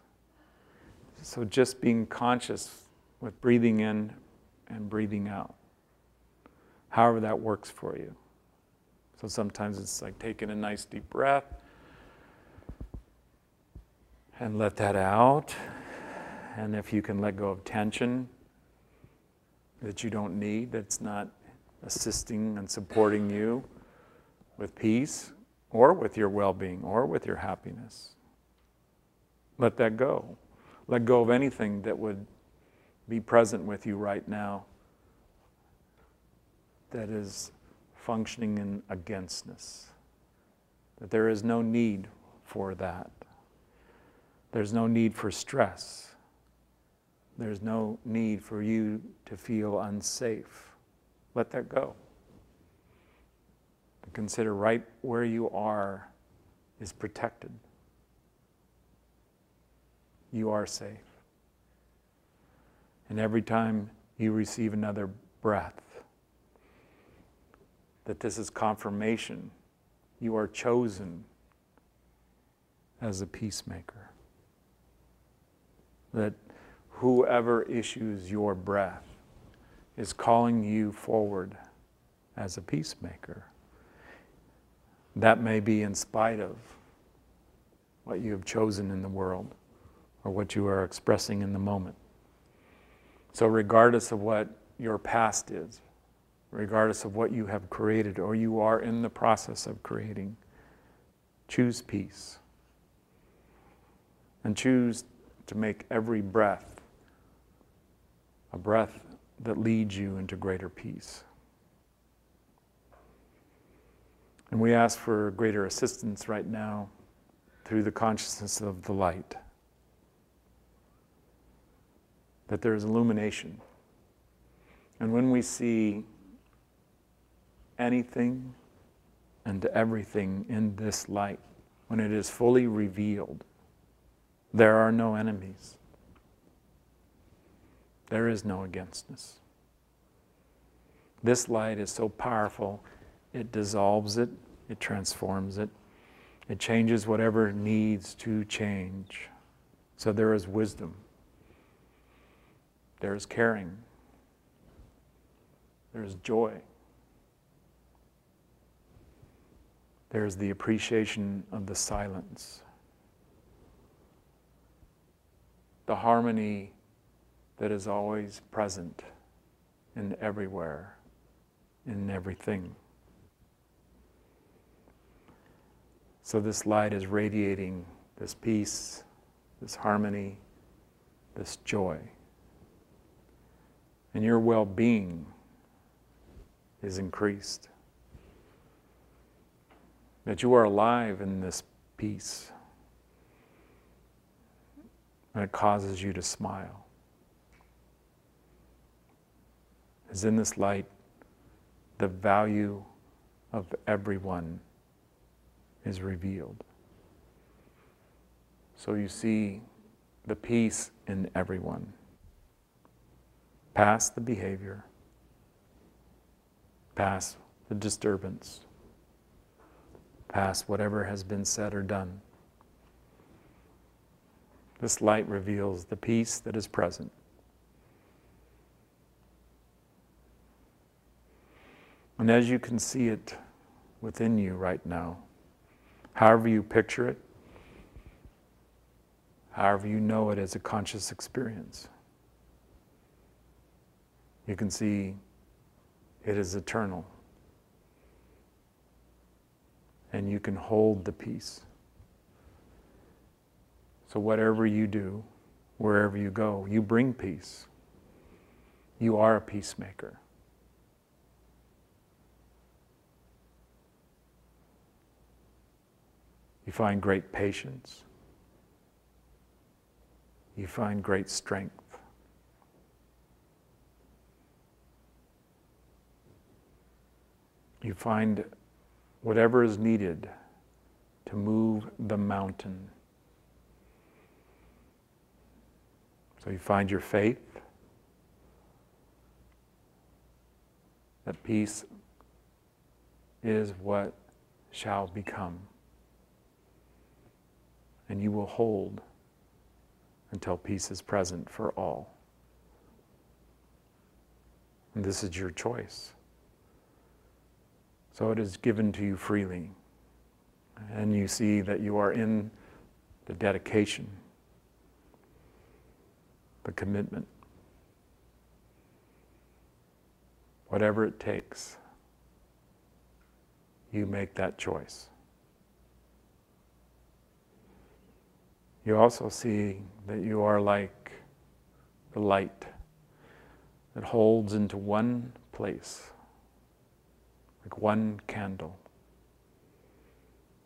So just being conscious with breathing in and breathing out, however that works for you. So sometimes it's like taking a nice deep breath and let that out. And if you can let go of tension that you don't need, that's not assisting and supporting you with peace or with your well-being or with your happiness, let that go. Let go of anything that would be present with you right now that is functioning in againstness. That there is no need for that. There's no need for stress. There's no need for you to feel unsafe. Let that go. Consider right where you are is protected. You are safe. And every time you receive another breath, that this is confirmation. You are chosen as a peacemaker. That whoever issues your breath is calling you forward as a peacemaker. That may be in spite of what you have chosen in the world or what you are expressing in the moment. So regardless of what your past is, regardless of what you have created or you are in the process of creating, choose peace. And choose to make every breath a breath that leads you into greater peace. And we ask for greater assistance right now through the consciousness of the light. That there is illumination. And when we see anything and everything in this light, when it is fully revealed, there are no enemies. There is no againstness. This light is so powerful, it dissolves it, it transforms it, it changes whatever needs to change. So there is wisdom. There is caring. There is joy. There is the appreciation of the silence. The harmony that is always present in everywhere, in everything. So this light is radiating this peace, this harmony, this joy. And your well-being is increased. That you are alive in this peace. And it causes you to smile. As in this light, the value of everyone is revealed. So you see the peace in everyone. Past the behavior, past the disturbance, past whatever has been said or done. This light reveals the peace that is present. And as you can see it within you right now, however you picture it, however you know it as a conscious experience, you can see it is eternal. And you can hold the peace. So whatever you do, wherever you go, you bring peace. You are a peacemaker. You find great patience. You find great strength. You find whatever is needed to move the mountain. So you find your faith, that peace is what shall become. And you will hold until peace is present for all. And this is your choice. So it is given to you freely. And you see that you are in the dedication, the commitment. Whatever it takes, you make that choice. You also see that you are like the light that holds into one place, like one candle.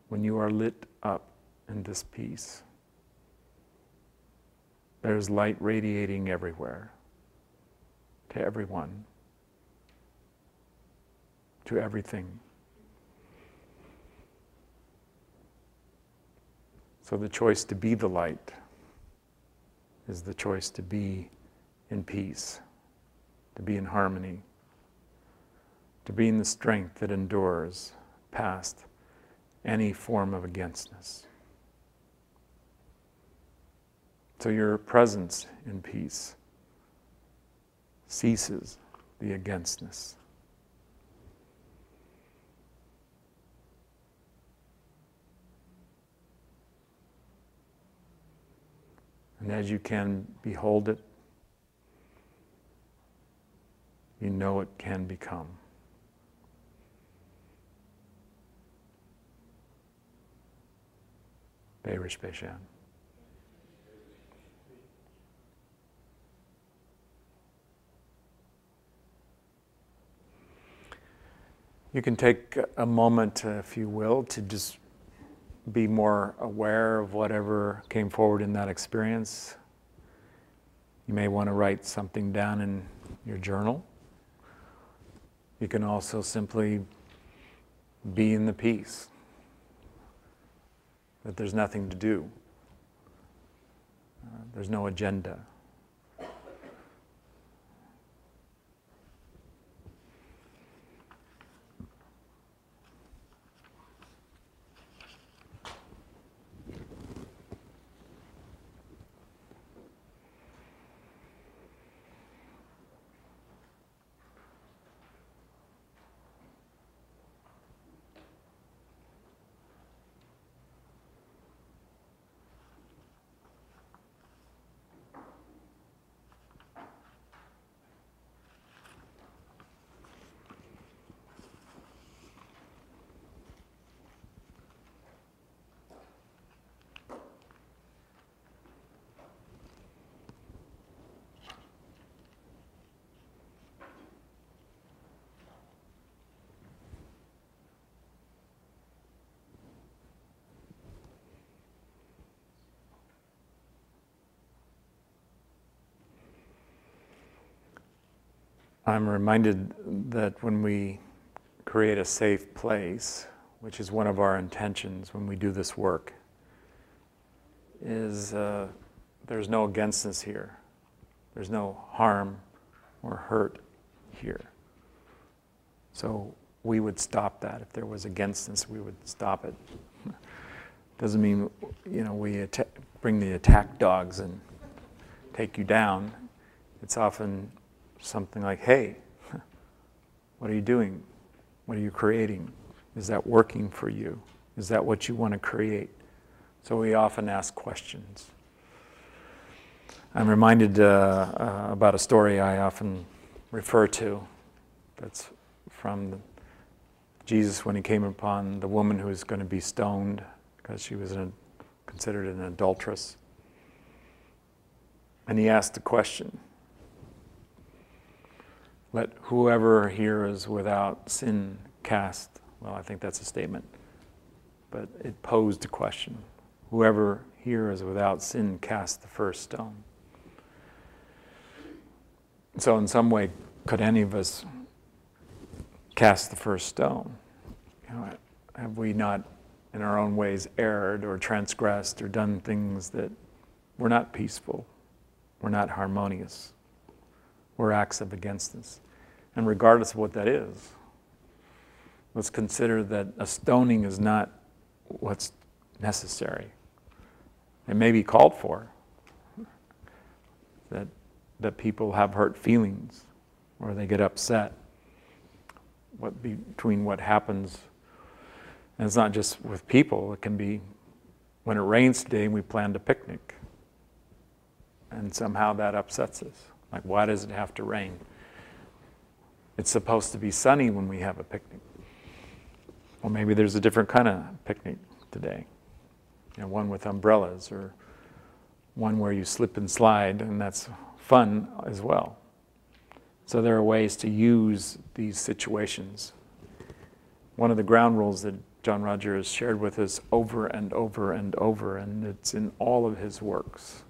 When you are lit up in this peace, there's light radiating everywhere, to everyone, to everything. So the choice to be the light is the choice to be in peace, to be in harmony, to be in the strength that endures past any form of againstness. So your presence in peace ceases the againstness. And as you can behold it, you know it can become. Beirish Beishan. You can take a moment, if you will, to just be more aware of whatever came forward in that experience. You may want to write something down in your journal. You can also simply be in the peace, that there's nothing to do. There's no agenda. I'm reminded that when we create a safe place, which is one of our intentions when we do this work, is there's no againstness here. There's no harm or hurt here. So we would stop that. If there was againstness, we would stop it. Doesn't mean, we bring the attack dogs and take you down. It's often something like, hey, what are you doing? What are you creating? Is that working for you? Is that what you want to create? So we often ask questions. I'm reminded about a story I often refer to that's from Jesus when he came upon the woman who was going to be stoned because she was considered an adulteress. And he asked the question, let whoever here is without sin cast. Well, I think that's a statement, but it posed a question. Whoever here is without sin cast the first stone. So in some way, could any of us cast the first stone? Have we not, in our own ways, erred or transgressed or done things that were not peaceful, were not harmonious, were acts of againstness? And regardless of what that is, let's consider that a stoning is not what's necessary. It may be called for, that people have hurt feelings or they get upset between what happens. And it's not just with people, it can be when it rains today and we planned a picnic and somehow that upsets us. Like, why does it have to rain? It's supposed to be sunny when we have a picnic. Or maybe there's a different kind of picnic today. One with umbrellas or one where you slip and slide, and that's fun as well. So there are ways to use these situations. One of the ground rules that John Roger has shared with us over and over and over, and it's in all of his works.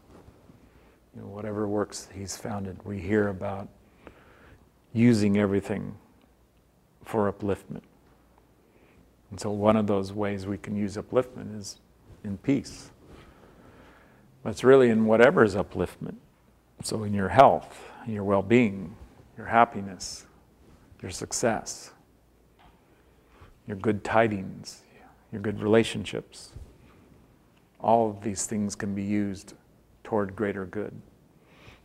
Whatever works he's founded, we hear about using everything for upliftment. And so one of those ways we can use upliftment is in peace. But it's really in whatever is upliftment. So in your health, your well-being, your happiness, your success, your good tidings, your good relationships, all of these things can be used toward greater good.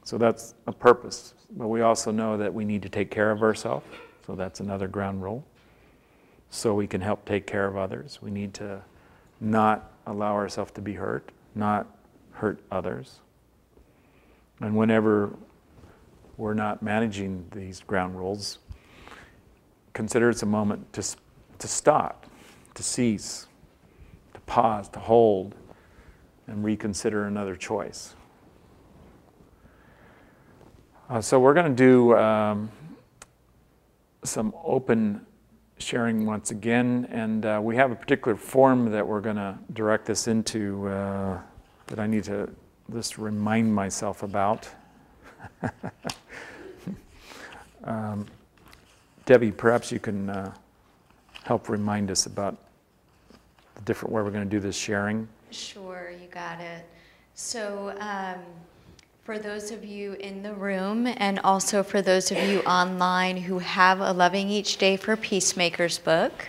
So that's a purpose. But we also know that we need to take care of ourselves. So that's another ground rule. So we can help take care of others. We need to not allow ourselves to be hurt, not hurt others. And whenever we're not managing these ground rules, consider it's a moment to stop, to cease, to pause, to hold, and reconsider another choice. So we're going to do some open sharing once again, and we have a particular form that we're going to direct this into that I need to just remind myself about. Debbie, perhaps you can help remind us about the different way we're going to do this sharing. Sure, you got it. So for those of you in the room and also for those of you online who have a Loving Each Day for Peacemakers book,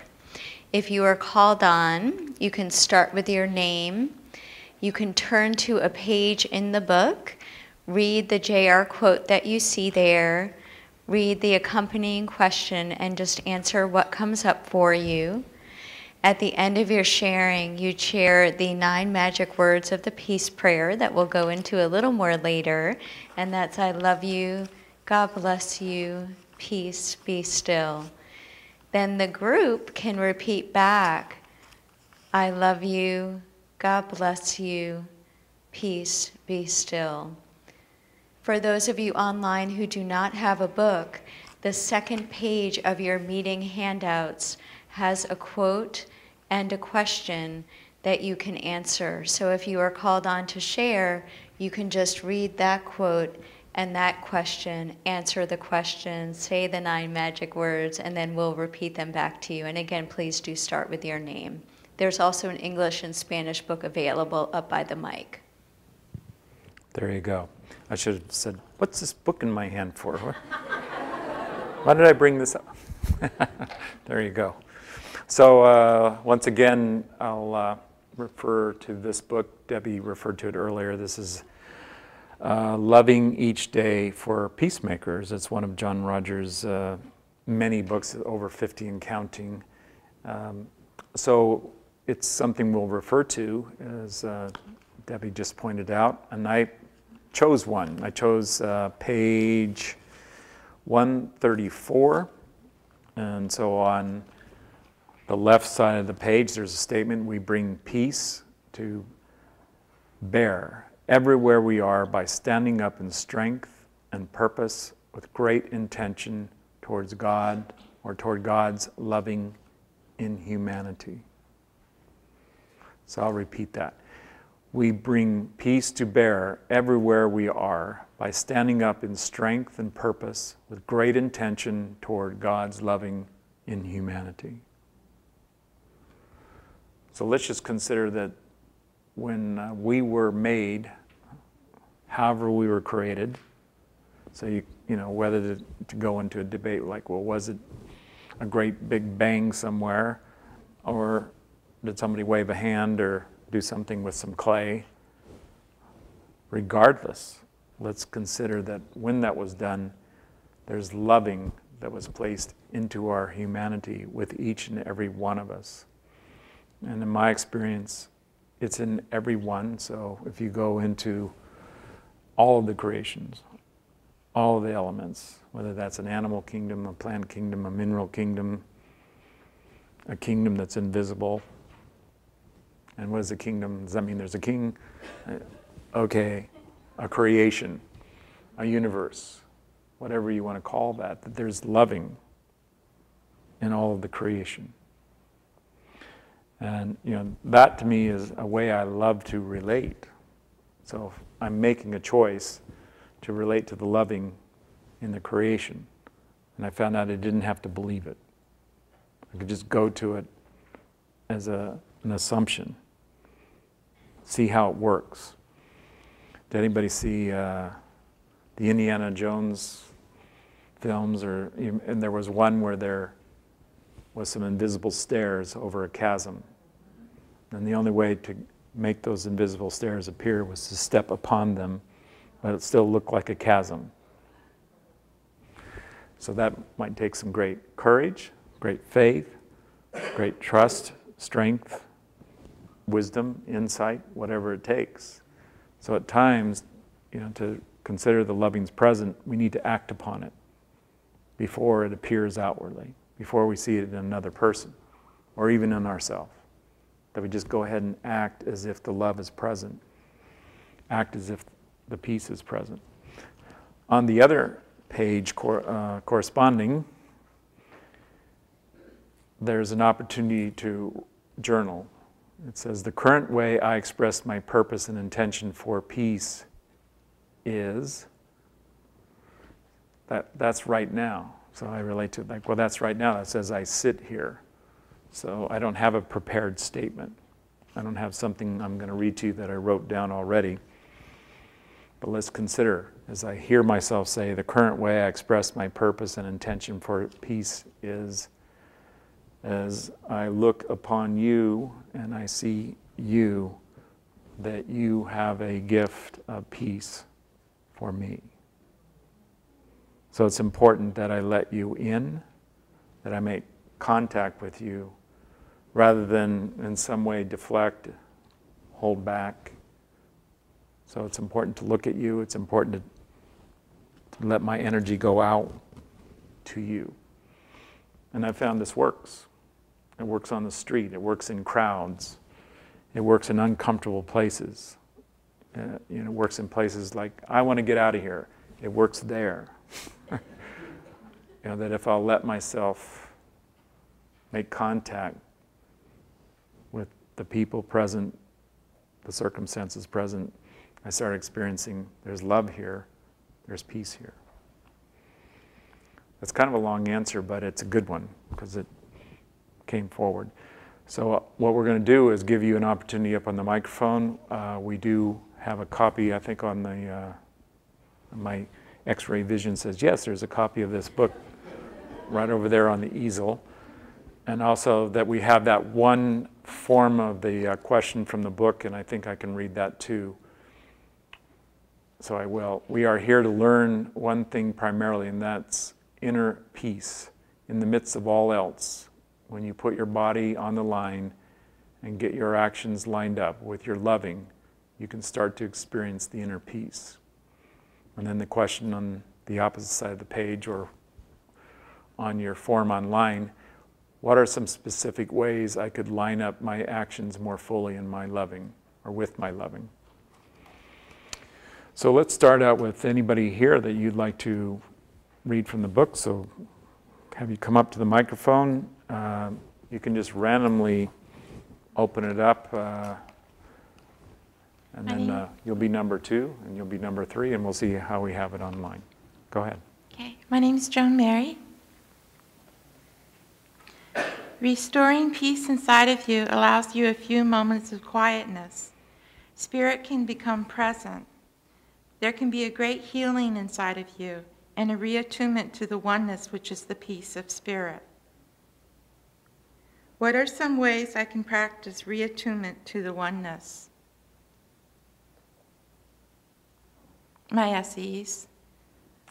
if you are called on, you can start with your name. You can turn to a page in the book, read the JR quote that you see there, read the accompanying question, and just answer what comes up for you. At the end of your sharing, you share the 9 magic words of the peace prayer that we'll go into a little more later, and that's I love you, God bless you, peace, be still. Then the group can repeat back, I love you, God bless you, peace, be still. For those of you online who do not have a book, the second page of your meeting handouts has a quote and a question that you can answer. So if you are called on to share, you can just read that quote and that question, answer the question, say the 9 magic words, and then we'll repeat them back to you. And again, please do start with your name. There's also an English and Spanish book available up by the mic. There you go. I should have said, what's this book in my hand for? Why did I bring this up? There you go. So once again, I'll refer to this book. Debbie referred to it earlier. This is Loving Each Day for Peacemakers. It's one of John Rogers' many books, over 50 and counting. So it's something we'll refer to, as Debbie just pointed out. And I chose one. I chose page 134. And so on the left side of the page, there's a statement, we bring peace to bear everywhere we are by standing up in strength and purpose with great intention towards God or toward God's loving inhumanity. So I'll repeat that. We bring peace to bear everywhere we are by standing up in strength and purpose with great intention toward God's loving inhumanity. So let's just consider that when we were made, however we were created, so you know, whether to go into a debate like, well, was it a great big bang somewhere, or did somebody wave a hand or do something with some clay? Regardless, let's consider that when that was done, there's loving that was placed into our humanity with each and every one of us. And in my experience, it's in every one. So if you go into all of the creations, all of the elements, whether that's an animal kingdom, a plant kingdom, a mineral kingdom, a kingdom that's invisible. And what is a kingdom? Does that mean there's a king? Okay, a creation, a universe, whatever you want to call that, that there's loving in all of the creation. And you know, that to me is a way I love to relate. So if I'm making a choice to relate to the loving in the creation, and I found out I didn't have to believe it. I could just go to it as an assumption, see how it works. Did anybody see the Indiana Jones films? And there was one where there was some invisible stairs over a chasm. And the only way to make those invisible stairs appear was to step upon them, but it still looked like a chasm. So that might take some great courage, great faith, great trust, strength, wisdom, insight, whatever it takes. So at times, you know, to consider the loving's present, we need to act upon it before it appears outwardly, before we see it in another person or even in ourselves. That we just go ahead and act as if the love is present, act as if the peace is present. On the other page corresponding, there's an opportunity to journal. It says, the current way I express my purpose and intention for peace is, that's right now. So I relate to it like, well, that's right now. That says I sit here. So I don't have a prepared statement. I don't have something I'm going to read to you that I wrote down already. But let's consider, as I hear myself say, the current way I express my purpose and intention for peace is, as I look upon you and I see you, that you have a gift of peace for me. So it's important that I let you in, that I make contact with you, rather than in some way deflect, hold back. So it's important to look at you. It's important to let my energy go out to you. And I found this works. It works on the street. It works in crowds. It works in uncomfortable places. It works in places like, I want to get out of here. It works there. That if I'll let myself make contact with the people present, the circumstances present, I start experiencing there's love here, there's peace here. That's kind of a long answer, but it's a good one because it came forward. So what we're going to do is give you an opportunity up on the microphone. We do have a copy, I think, on the my X-ray vision says, yes, there's a copy of this book right over there on the easel. And also that we have that one form of the question from the book, and I think I can read that too. So I will. We are here to learn one thing primarily, and that's inner peace in the midst of all else. When you put your body on the line and get your actions lined up with your loving, you can start to experience the inner peace. And then the question on the opposite side of the page or on your form online, what are some specific ways I could line up my actions more fully in my loving or with my loving? So let's start out with anybody here that you'd like to read from the book. So have you come up to the microphone. You can just randomly open it up. And then you'll be number 2, and you'll be number 3, and we'll see how we have it online. Go ahead. Okay, my name is Joan Mary. Restoring peace inside of you allows you a few moments of quietness. Spirit can become present. There can be a great healing inside of you and a reattunement to the oneness, which is the peace of spirit. What are some ways I can practice reattunement to the oneness? My SEs.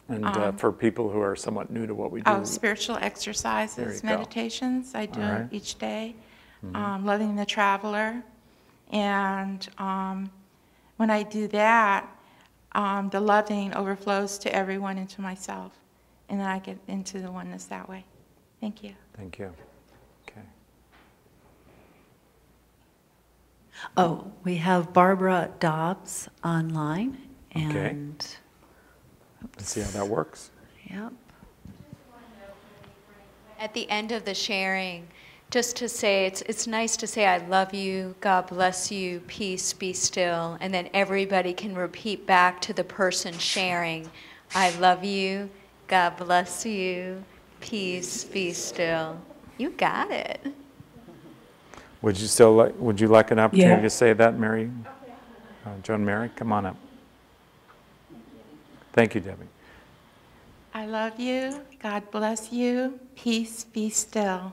And for people who are somewhat new to what we do. Oh, spiritual exercises, meditations. I do it each day. Loving the traveler. And when I do that, the loving overflows to everyone and to myself. And then I get into the oneness that way. Thank you. Thank you. Okay. Oh, we have Barbara Dobbs online. And let's see how that works. Yep. At the end of the sharing, just to say, it's nice to say, I love you, God bless you, peace, be still. And then everybody can repeat back to the person sharing, I love you, God bless you, peace, be still. You got it. Would you like an opportunity to say that, Mary? Joan Mary, come on up. Thank you, Debbie. I love you. God bless you. Peace, be still.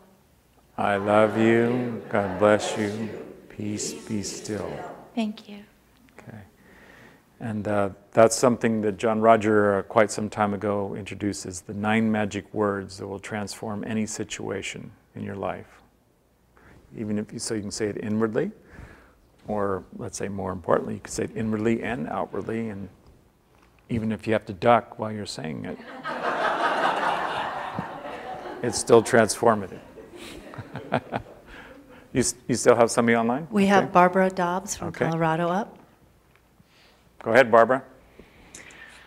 I love you. God bless you. Peace, be still. Thank you. Okay. And that's something that John Roger quite some time ago introduced as the 9 magic words that will transform any situation in your life. Even if you can say it inwardly, or let's say more importantly, you can say it inwardly and outwardly, and even if you have to duck while you're saying it. It's still transformative. You still have somebody online? We have Barbara Dobbs from Colorado up. Go ahead, Barbara.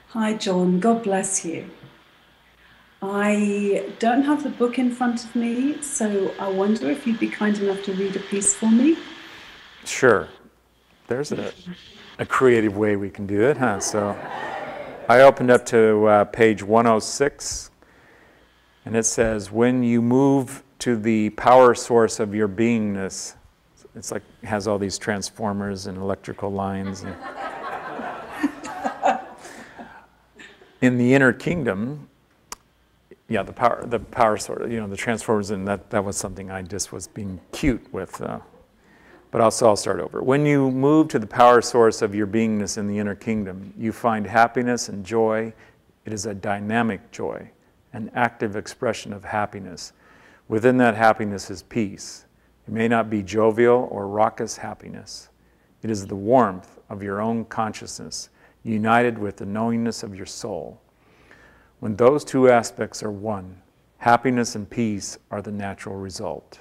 Hi, John. God bless you. I don't have the book in front of me, so I wonder if you'd be kind enough to read a piece for me. Sure. There's a creative way we can do it, huh? So I opened up to page 106, and it says, when you move to the power source of your beingness, it's like it has all these transformers and electrical lines. And in the inner kingdom, yeah, the power source, the transformers, and that was something I just was being cute with. But I'll start over. When you move to the power source of your beingness in the inner kingdom, you find happiness and joy. It is a dynamic joy, an active expression of happiness. Within that happiness is peace. It may not be jovial or raucous happiness. It is the warmth of your own consciousness, united with the knowingness of your soul. When those two aspects are one, happiness and peace are the natural result.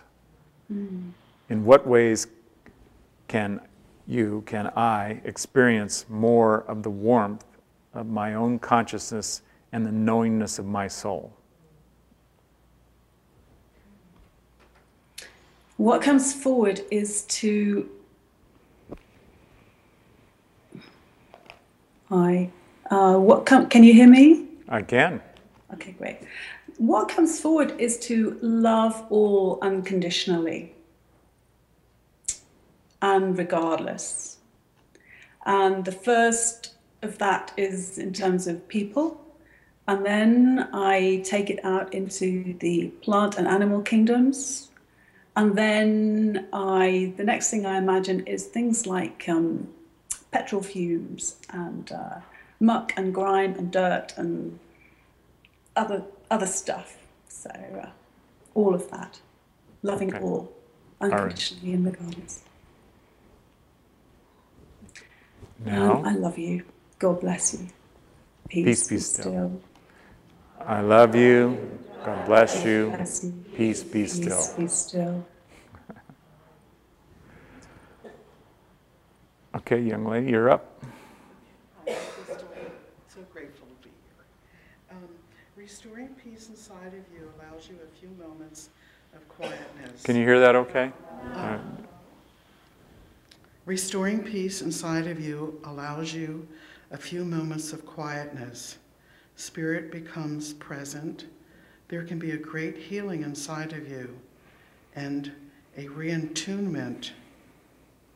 Mm. In what ways can I experience more of the warmth of my own consciousness and the knowingness of my soul? What comes forward is to... Hi. Can you hear me? I can. Okay, great. What comes forward is to love all unconditionally and regardless. And the first of that is in terms of people. And then I take it out into the plant and animal kingdoms. And then the next thing I imagine is things like petrol fumes and muck and grime and dirt and other stuff. So all of that, loving all unconditionally and regardless. Now, I love you. God bless you. Peace be still. I love you. God bless you. Peace be still. Peace be still. Okay, young lady, you're up. Hi, so grateful to be here. Restoring peace inside of you allows you a few moments of quietness. Can you hear that okay? Restoring peace inside of you allows you a few moments of quietness. Spirit becomes present. There can be a great healing inside of you and a reattunement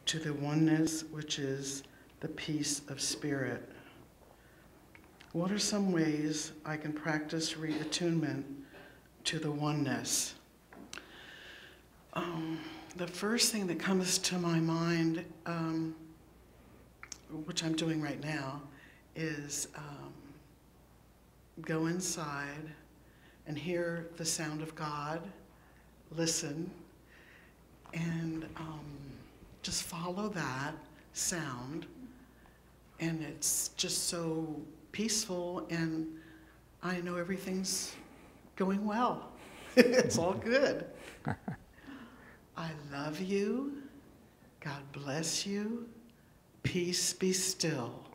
to the oneness, which is the peace of spirit. What are some ways I can practice reattunement to the oneness? The first thing that comes to my mind, which I'm doing right now, is go inside and hear the sound of God, listen, and just follow that sound. And it's just so peaceful, and I know everything's going well. It's all good. I love you. God bless you. Peace be still.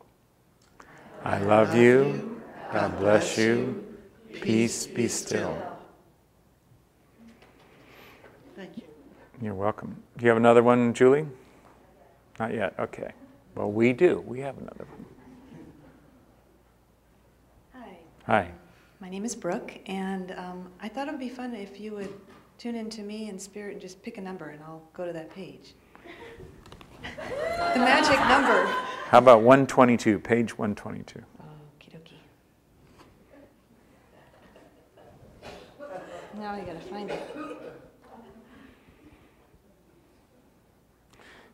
I love you. God bless you. Peace be still. Thank you. You're welcome. Do you have another one, Julie? Not yet. Okay. Well, we do. We have another one. Hi. Hi. My name is Brooke, and I thought it would be fun if you would tune into me in spirit and just pick a number, and I'll go to that page. The magic number. How about 122, page 122? Okie dokie. Now I gotta find it.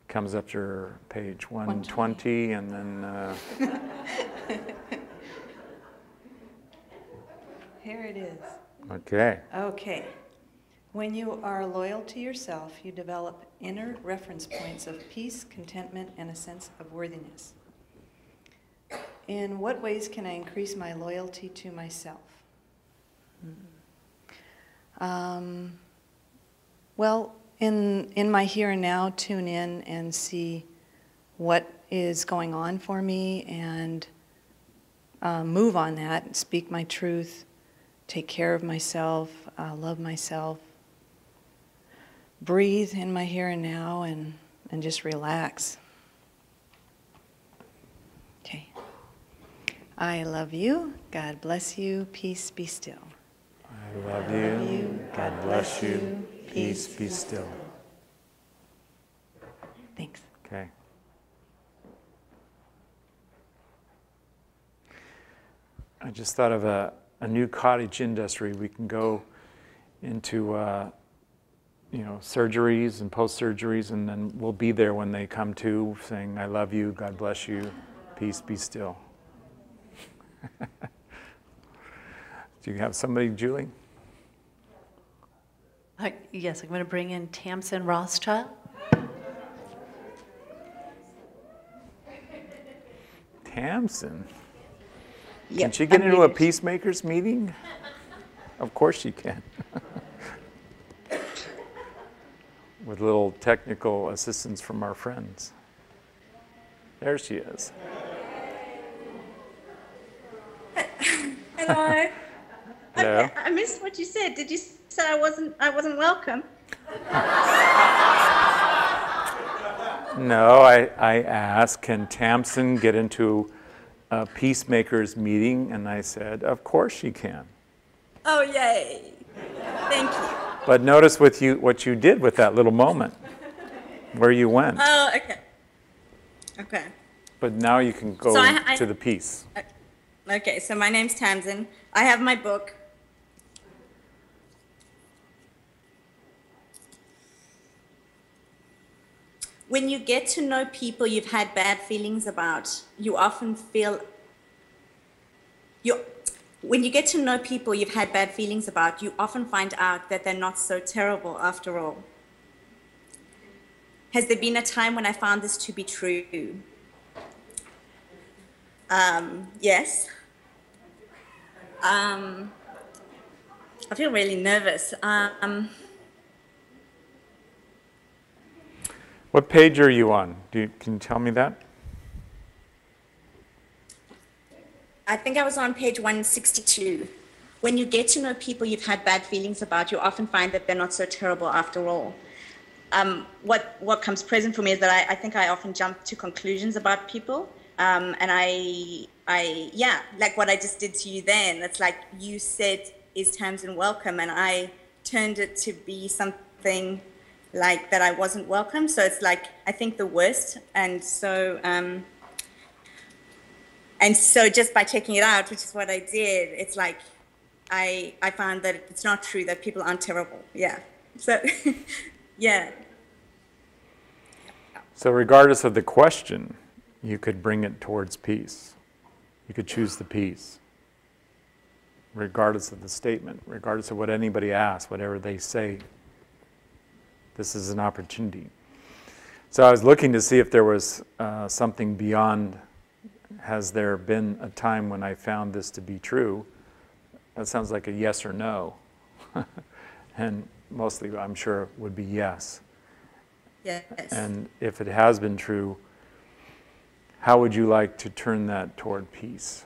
Comes up to page 120, and then... Here it is. Okay. Okay. When you are loyal to yourself, you develop inner reference points of peace, contentment, and a sense of worthiness. In what ways can I increase my loyalty to myself? Well, in my here and now, tune in and see what is going on for me and move on that, speak my truth, take care of myself, love myself, breathe in my here and now, and just relax. Okay. I love you. God bless you. Peace, be still. I love you. God bless you. Peace, be still. Thanks. Okay. I just thought of a new cottage industry. We can go into, surgeries and post-surgeries, and then we'll be there when they come to, saying, I love you, God bless you, peace, be still. Do you have somebody, Julie? Yes, I'm going to bring in Tamsin Rothschild. Tamsin? Yep, Can she get I'm into a muted. peacemakers meeting? Of course she can. With little technical assistance from our friends. There she is. Hello. Hello. I missed what you said. Did you say I wasn't welcome? No, I asked, can Tamsin get into a peacemakers meeting? And I said, of course she can. Oh, yay. Thank you. But notice what you did with that little moment, where you went. Oh, okay. Okay. But now you can go to the peace. Okay, so my name's Tamsin. I have my book. When you get to know people you've had bad feelings about, you often feel... When you get to know people you've had bad feelings about, you often find out that they're not so terrible after all. Has there been a time when I found this to be true? Yes. I feel really nervous. What page are you on? Can you tell me that? I think I was on page 162. When you get to know people you've had bad feelings about, you often find that they're not so terrible after all. What comes present for me is that I think I often jump to conclusions about people. And like what I just did to you then, it's like you said, is Tamsin welcome? And I turned it to be something like that I wasn't welcome. So it's like, I think the worst. And so just by checking it out, which is what I did, it's like, I found that it's not true that people aren't terrible. Yeah. So, yeah. So regardless of the question, you could bring it towards peace. You could choose the peace. Regardless of the statement, regardless of what anybody asks, whatever they say, this is an opportunity. So I was looking to see if there was something beyond, has there been a time when I found this to be true? That sounds like a yes or no. And mostly, I'm sure, would be yes. Yes. And if it has been true, how would you like to turn that toward peace?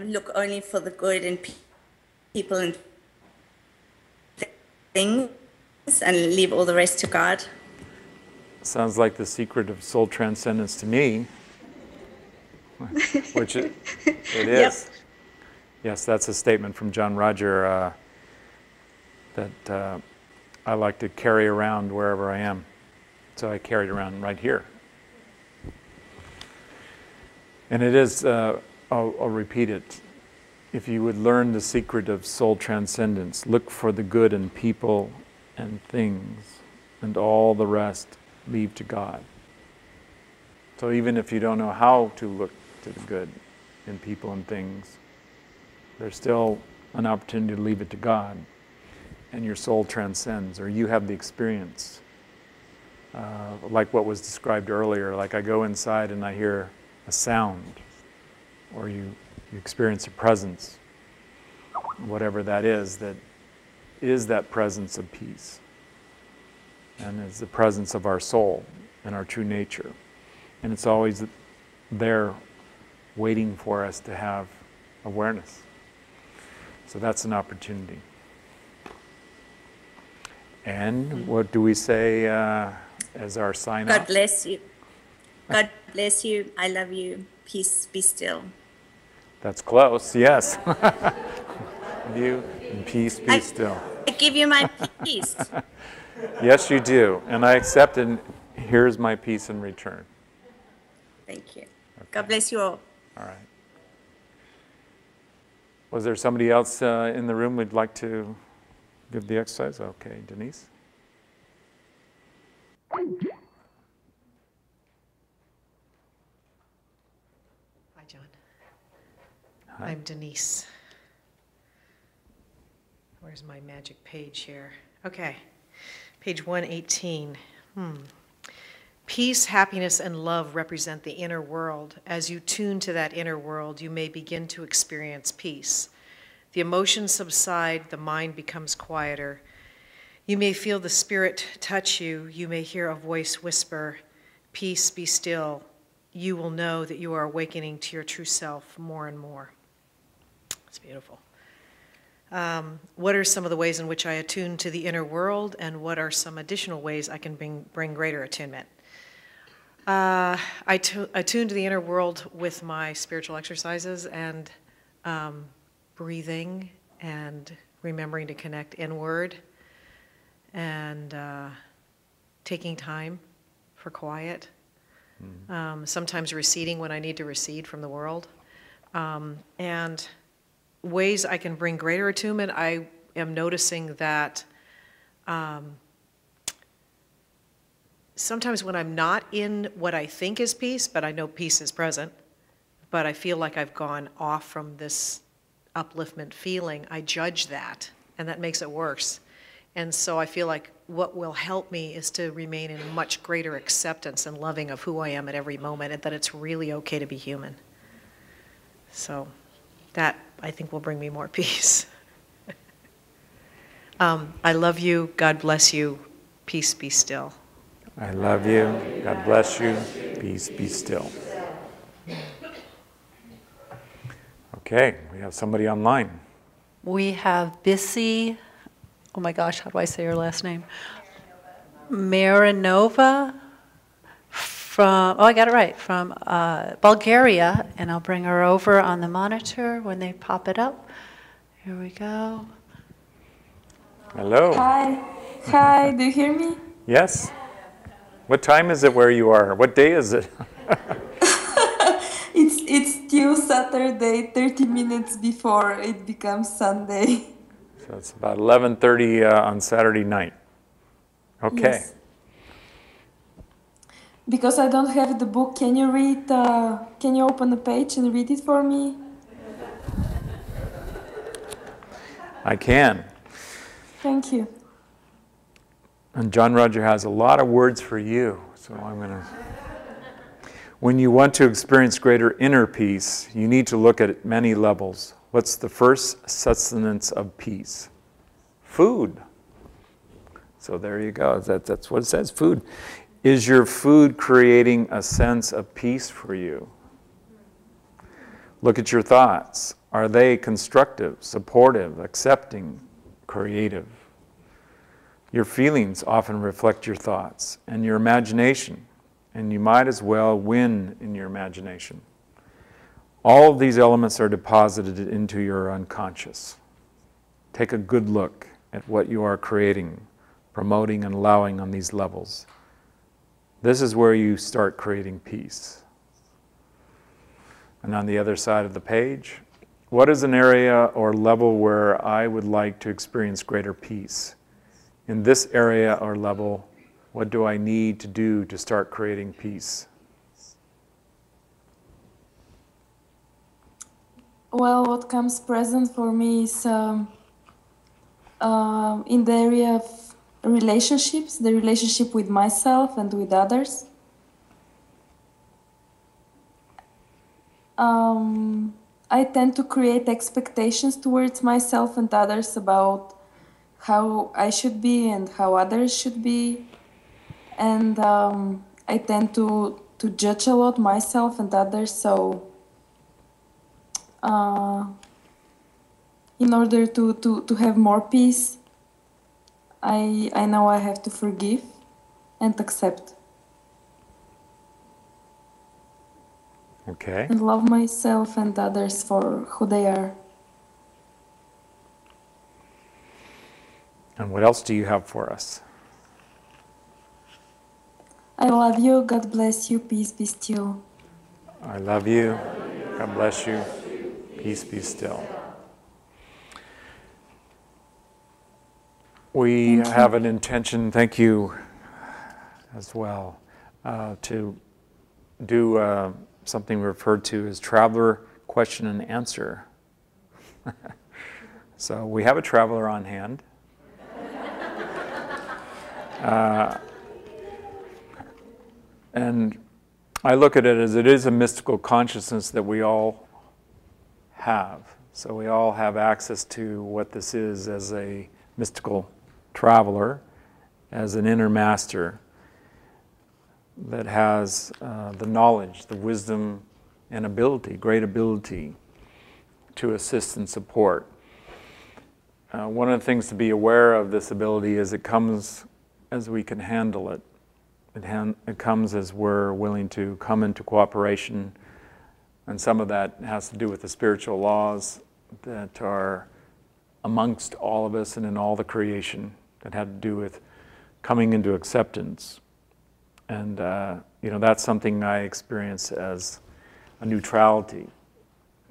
Look only for the good in people and things and leave all the rest to God. Sounds like the secret of soul transcendence to me, which it is. Yep. Yes, that's a statement from John Roger that I like to carry around wherever I am. So I carry it around right here. And it is, I'll repeat it. If you would learn the secret of soul transcendence, look for the good in people and things, and all the rest leave to God. So even if you don't know how to look to the good in people and things, there's still an opportunity to leave it to God, and your soul transcends, or you have the experience like what was described earlier, like I go inside and I hear a sound, or you experience a presence, whatever that is that presence of peace, and is the presence of our soul and our true nature. And it's always there waiting for us to have awareness. So that's an opportunity. And what do we say as our sign-off? God bless you. God bless you. I love you. Peace, be still. That's close, yes. You and peace, be still. I give you my peace. Yes, you do. And I accept it. And here's my peace in return. Thank you. Okay. God bless you all. All right. Was there somebody else in the room who'd like to give the exercise? Okay, Denise. Hi, John. Hi. I'm Denise. Where's my magic page here? Okay, page 118. Peace, happiness, and love represent the inner world. As you tune to that inner world, you may begin to experience peace. The emotions subside, the mind becomes quieter. You may feel the spirit touch you. You may hear a voice whisper, "Peace, be still." You will know that you are awakening to your true self more and more. It's beautiful. What are some of the ways in which I attune to the inner world, and what are some additional ways I can bring greater attunement? I tune to the inner world with my spiritual exercises and breathing and remembering to connect inward and taking time for quiet. Sometimes receding when I need to recede from the world. And ways I can bring greater attunement, I am noticing that sometimes when I'm not in what I think is peace, but I know peace is present, but I feel like I've gone off from this upliftment feeling, I judge that, and that makes it worse. And so I feel like what will help me is to remain in much greater acceptance and loving of who I am at every moment, and that it's really okay to be human. So that, I think, will bring me more peace. I love you. God bless you. Peace, be still. I love you. God bless you. Peace, be still. Okay, we have somebody online. We have Bissy, oh my gosh, how do I say her last name? Marinova from, oh, I got it right, from Bulgaria, and I'll bring her over on the monitor when they pop it up. Here we go. Hello. Hi. Hi, do you hear me? Yes. What time is it where you are? What day is it? It's still Saturday, 30 minutes before it becomes Sunday. So it's about 11:30 on Saturday night. Okay. Yes. Because I don't have the book, can you read, can you open the page and read it for me? I can. Thank you. And John Roger has a lot of words for you, so I'm going to... When you want to experience greater inner peace, you need to look at many levels. What's the first sustenance of peace? Food. So there you go. That's what it says, food. Is your food creating a sense of peace for you? Look at your thoughts. Are they constructive, supportive, accepting, creative? Your feelings often reflect your thoughts and your imagination, and you might as well win in your imagination. All of these elements are deposited into your unconscious. Take a good look at what you are creating, promoting, and allowing on these levels. This is where you start creating peace. And on the other side of the page, what is an area or level where I would like to experience greater peace? In this area or level, what do I need to do to start creating peace? Well, what comes present for me is in the area of relationships, the relationship with myself and with others. I tend to create expectations towards myself and others about how I should be and how others should be. And I tend to judge a lot myself and others. So in order to have more peace, I know I have to forgive and accept. Okay. And love myself and others for who they are. And what else do you have for us? I love you. God bless you. Peace be still. I love you. God bless you. Peace be still. We have an intention, thank you as well, to do something referred to as traveler question and answer. So we have a traveler on hand. And I look at it as it is a mystical consciousness that we all have. So we all have access to what this is as a mystical traveler, as an inner master that has the knowledge, the wisdom, and ability, great ability to assist and support. One of the things to be aware of this ability is it comes as we can handle it. It comes as we're willing to come into cooperation, and some of that has to do with the spiritual laws that are amongst all of us and in all the creation that had to do with coming into acceptance. And that's something I experience as a neutrality,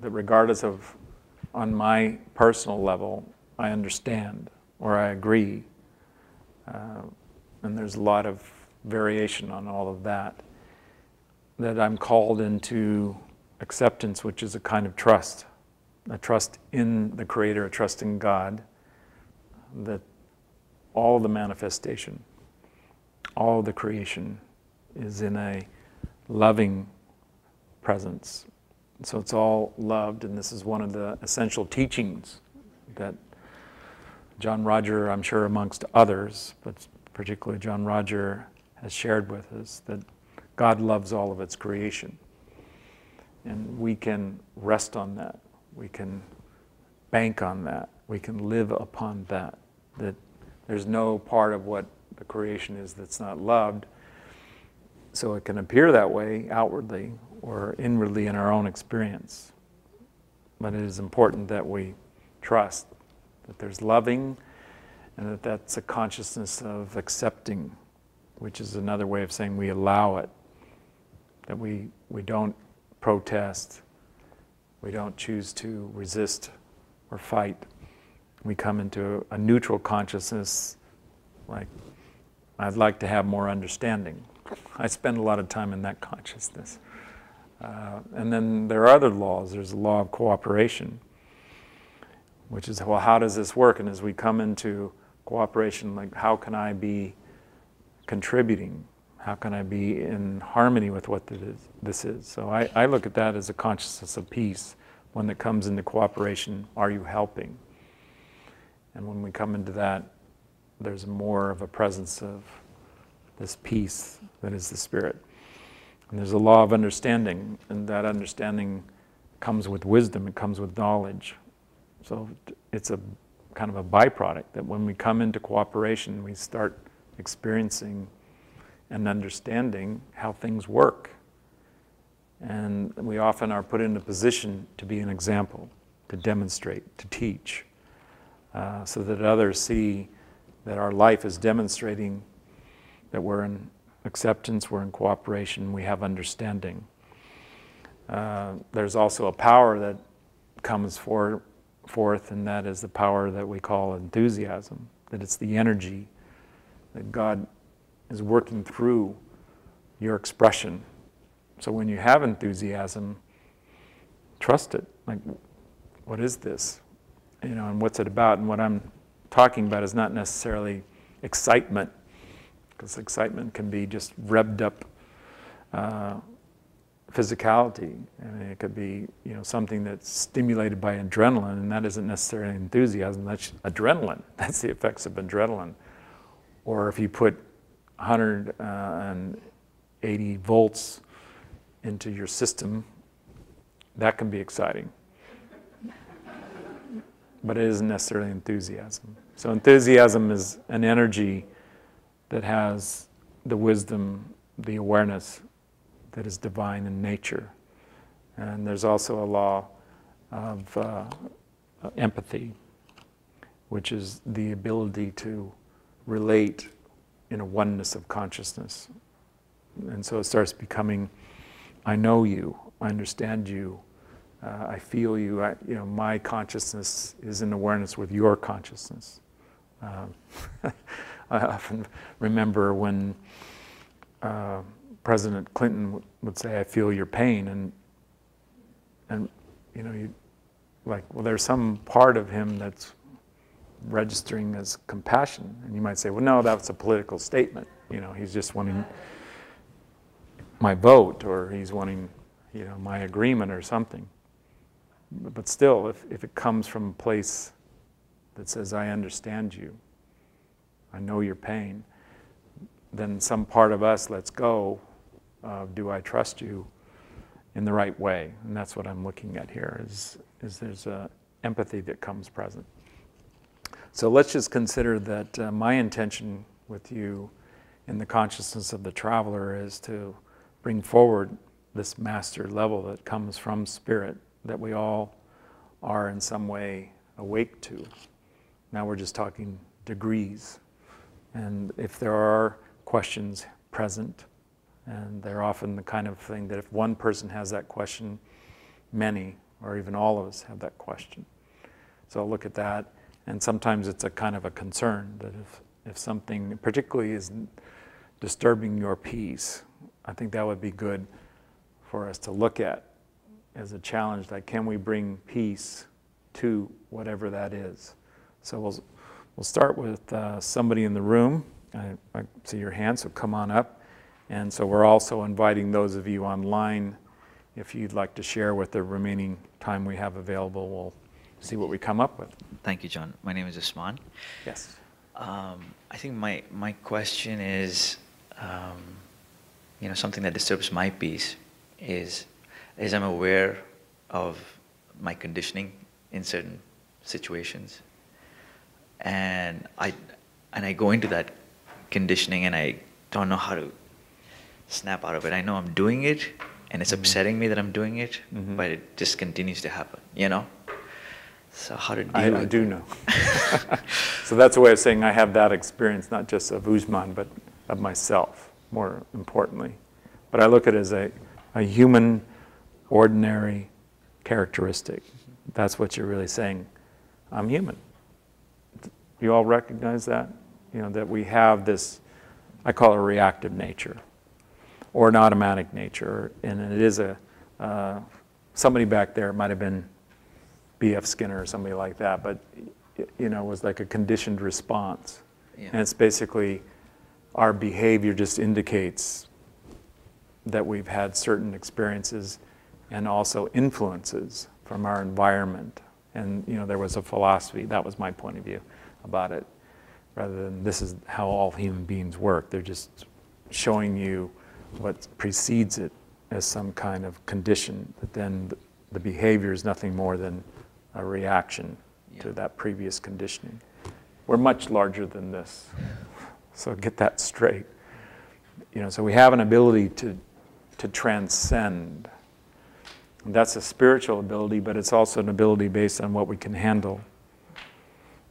that regardless of, on my personal level, I understand or I agree. And there's a lot of variation on all of that, that I'm called into acceptance, which is a kind of trust, a trust in the Creator, a trust in God, that all the manifestation, all the creation is in a loving presence. So it's all loved, and this is one of the essential teachings that John Roger, I'm sure amongst others, but particularly John Roger, has shared with us, that God loves all of its creation. And we can rest on that. We can bank on that. We can live upon that. That there's no part of what the creation is that's not loved. So it can appear that way outwardly or inwardly in our own experience. But it is important that we trust that there's loving and that that's a consciousness of accepting, which is another way of saying we allow it, that we don't protest, we don't choose to resist or fight. We come into a neutral consciousness, like, I'd like to have more understanding. I spend a lot of time in that consciousness. And then there are other laws. There's a law of cooperation, which is, well, how does this work? And as we come into cooperation, like, how can I be contributing? How can I be in harmony with what this is? So I look at that as a consciousness of peace. When that comes into cooperation, are you helping? And when we come into that, there's more of a presence of this peace that is the Spirit. And there's a law of understanding, and that understanding comes with wisdom, it comes with knowledge. So it's a kind of a byproduct that when we come into cooperation, we start experiencing and understanding how things work. And we often are put in a position to be an example, to demonstrate, to teach, so that others see that our life is demonstrating that we're in acceptance, we're in cooperation, we have understanding. There's also a power that comes forth, and that is the power that we call enthusiasm, that it's the energy that God is working through your expression. So when you have enthusiasm, trust it. Like, what is this? And what's it about? And what I'm talking about is not necessarily excitement, because excitement can be just revved up physicality. I mean, it could be, you know, something that's stimulated by adrenaline, and that isn't necessarily enthusiasm, that's adrenaline. That's the effects of adrenaline. Or if you put 180 volts into your system, that can be exciting. But it isn't necessarily enthusiasm. So enthusiasm is an energy that has the wisdom, the awareness that is divine in nature. And there's also a law of empathy, which is the ability to relate in a oneness of consciousness. And so it starts becoming, I know you, I understand you, I feel you, you know, my consciousness is in awareness with your consciousness. I often remember when President Clinton would say, I feel your pain, and you know, you like, well, there's some part of him that's registering as compassion, and you might say, well, no, that's a political statement. You know, he's just wanting my vote, or he's wanting, you know, my agreement or something. But still, if it comes from a place that says, I understand you, I know your pain, then some part of us lets go of, do I trust you in the right way? And that's what I'm looking at here, is there's a empathy that comes present. So let's just consider that my intention with you in the consciousness of the traveler is to bring forward this master level that comes from spirit, that we all are in some way awake to. Now we're just talking degrees. And if there are questions present, and they're often the kind of thing that if one person has that question, many, or even all of us have that question. So I'll look at that, and sometimes it's a kind of a concern that if something particularly is disturbing your peace, I think that would be good for us to look at as a challenge, like, can we bring peace to whatever that is? So we'll start with somebody in the room. I see your hand, so come on up. And so we're also inviting those of you online, if you'd like to share with the remaining time we have available, we'll see what we come up with. Thank you, John. My name is Usman. Yes. I think my question is, you know, something that disturbs my peace is I'm aware of my conditioning in certain situations, and I go into that conditioning and I don't know how to snap out of it. I know I'm doing it, and it's upsetting me that I'm doing it, but it just continues to happen, you know? So how to deal with it? I do know. So that's a way of saying I have that experience, not just of Usman, but of myself, more importantly. But I look at it as a human, ordinary characteristic. That's what you're really saying. I'm human. You all recognize that? You know, that we have this, I call it a reactive nature, or an automatic nature, and it is somebody back there, it might have been B.F. Skinner or somebody like that, but you know, it was like a conditioned response. Yeah. And it's basically our behavior just indicates that we've had certain experiences and also influences from our environment. And you know, there was a philosophy, that was my point of view about it, rather than this is how all human beings work. They're just showing you what precedes it as some kind of condition, but then the behavior is nothing more than a reaction to that previous conditioning. We're much larger than this, so get that straight. You know, so we have an ability to transcend. And that's a spiritual ability, but it's also an ability based on what we can handle.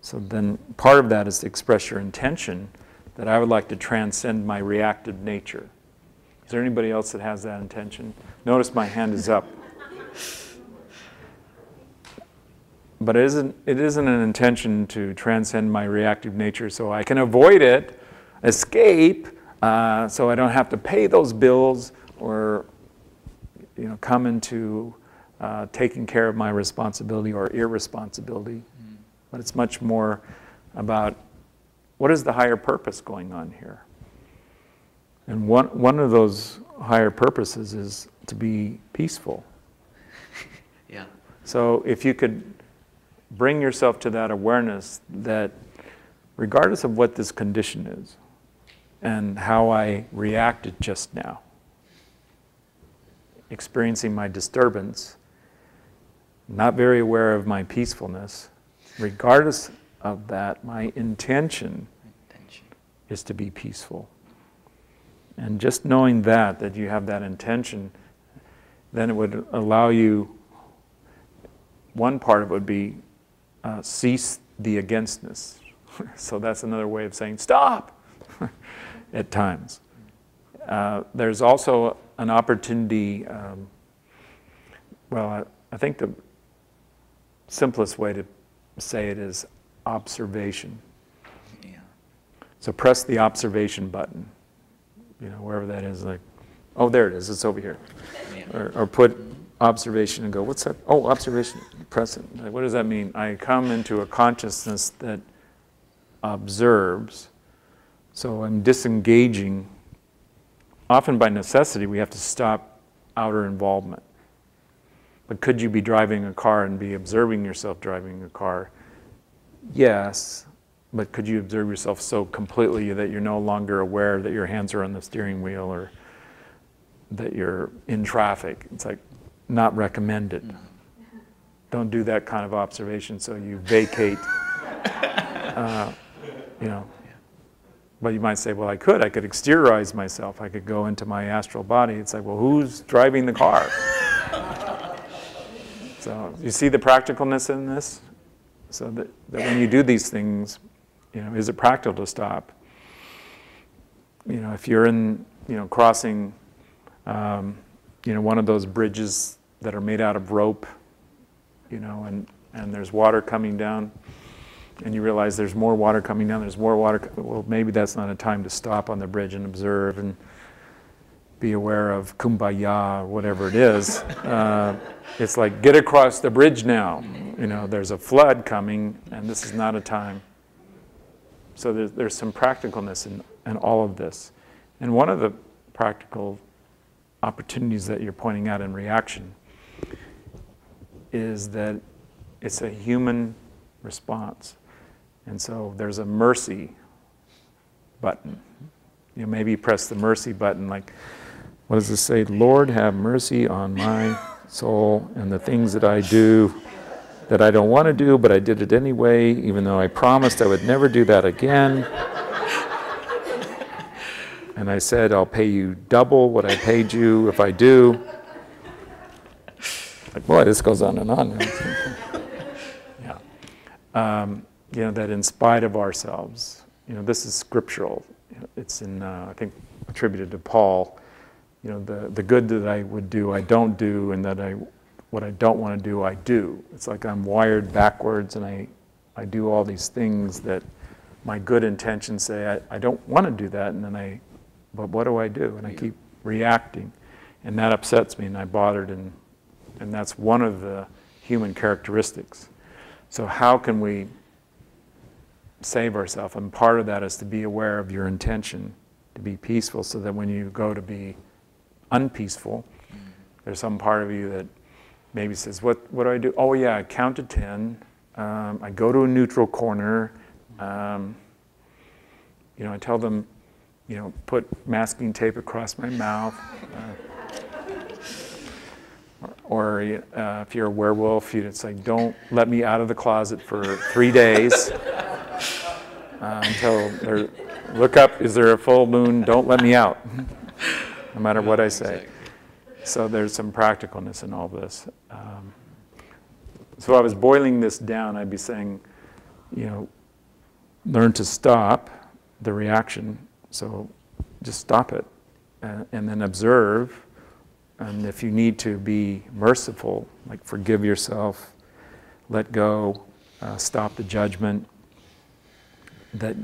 So then part of that is to express your intention that I would like to transcend my reactive nature. Is there anybody else that has that intention? Notice my hand is up. But it isn't an intention to transcend my reactive nature so I can avoid it, escape, so I don't have to pay those bills or you know, come into taking care of my responsibility or irresponsibility. But it's much more about what is the higher purpose going on here? And one of those higher purposes is to be peaceful. Yeah. So if you could bring yourself to that awareness that regardless of what this condition is and how I reacted just now, experiencing my disturbance, not very aware of my peacefulness, regardless of that, my intention is to be peaceful. And just knowing that you have that intention, then it would allow you, one part of it would be cease the againstness. So that's another way of saying stop at times. There's also an opportunity, I think the simplest way to say it is observation. Yeah. So press the observation button, wherever that is, like, oh, there it is, it's over here. Yeah. Or put observation and go, what's that? Oh, observation, press it. Like, what does that mean? I come into a consciousness that observes, so I'm disengaging. Often by necessity, we have to stop outer involvement. But could you be driving a car and be observing yourself driving a car? Yes, but could you observe yourself so completely that you're no longer aware that your hands are on the steering wheel or that you're in traffic? It's like not recommended. Don't do that kind of observation so you vacate, But you might say, well, I could exteriorize myself. I could go into my astral body. It's like, well, who's driving the car? So you see the practicalness in this? So that when you do these things, is it practical to stop? If you're in, crossing, one of those bridges that are made out of rope, and there's water coming down, and you realize there's more water coming down, there's more water, well, maybe that's not a time to stop on the bridge and observe and be aware of kumbaya, or whatever it is. It's like, get across the bridge now. There's a flood coming, and this is not a time. So there's some practicalness in all of this. And one of the practical opportunities that you're pointing out in reaction is that it's a human response. And so there's a mercy button. Maybe you press the mercy button, like, what does it say? Lord, have mercy on my soul and the things that I do that I don't want to do, but I did it anyway, even though I promised I would never do that again. And I said, I'll pay you double what I paid you if I do. Like, boy, this goes on and on. Yeah. That in spite of ourselves, this is scriptural. It's in, I think, attributed to Paul. The good that I would do, I don't do, and that what I don't want to do, I do. It's like I'm wired backwards, and I do all these things that my good intentions say, I don't want to do that, and then but what do I do? And I keep reacting, and that upsets me, and I'm bothered, and that's one of the human characteristics. So how can we save ourselves? And part of that is to be aware of your intention, to be peaceful, so that when you go to be unpeaceful, there's some part of you that maybe says, what do I do? Oh yeah, I count to 10. I go to a neutral corner. I tell them, put masking tape across my mouth. Or if you're a werewolf, it's like, don't let me out of the closet for 3 days until look up, is there a full moon? Don't let me out, no matter what I say. So there's some practicalness in all this. So if I was boiling this down, I'd be saying, learn to stop the reaction. So just stop it, and then observe. And if you need to be merciful, like forgive yourself, let go, stop the judgment, that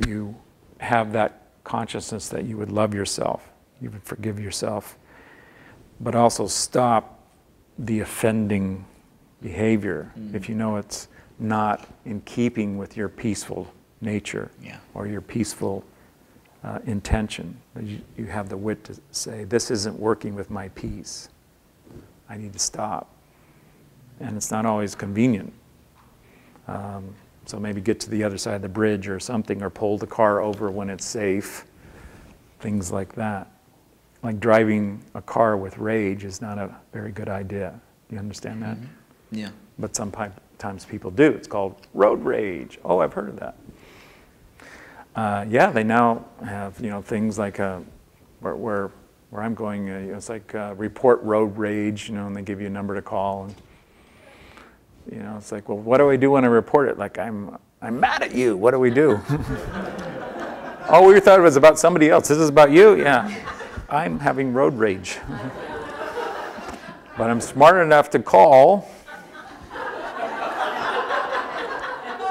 you have that consciousness that you would love yourself, you would forgive yourself, but also stop the offending behavior if you know it's not in keeping with your peaceful nature, Yeah. or your peaceful intention. You have the wit to say, this isn't working with my peace. I need to stop. And it's not always convenient. So maybe get to the other side of the bridge or something, or pull the car over when it's safe, things like that. Like driving a car with rage is not a very good idea. Do you understand that? Mm-hmm. Yeah. But sometimes people do. It's called road rage. Oh, I've heard of that. Yeah, they now have things like where I'm going. It's like report road rage, and they give you a number to call, and it's like, well, what do I do when I report it? Like I'm mad at you. What do we do? Oh, we thought it was about somebody else. This is about you. Yeah, I'm having road rage, but I'm smart enough to call.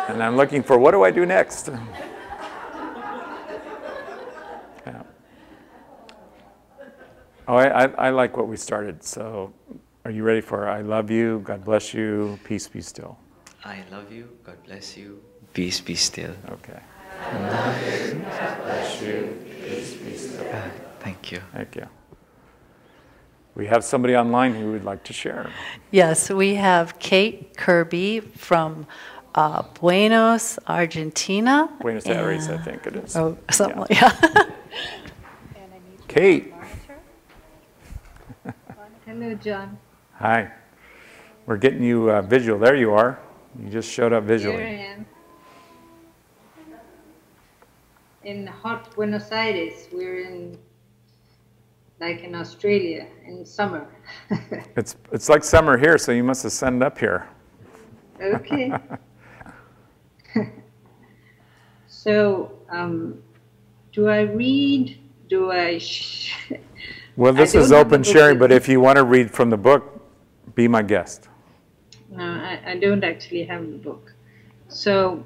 And I'm looking for, what do I do next? Yeah. Oh, I like what we started. So are you ready for I love you, God bless you, peace be still? I love you, God bless you, peace be still. Okay. God bless you, peace be still. Thank you. Thank you. We have somebody online who would like to share. Yes, we have Kate Kirby from Buenos, Argentina. Buenos Aires, I think it is. Oh, something like that. Kate. Hello, John. Hi. We're getting you visual. There you are. You just showed up visually. Here I am. In hot Buenos Aires. We're in Australia in summer. It's like summer here, so you must have sent it up here. Okay. So, do I read? Do I? Well, this is open sharing, but if you want to read from the book, be my guest. No, I don't actually have the book. So,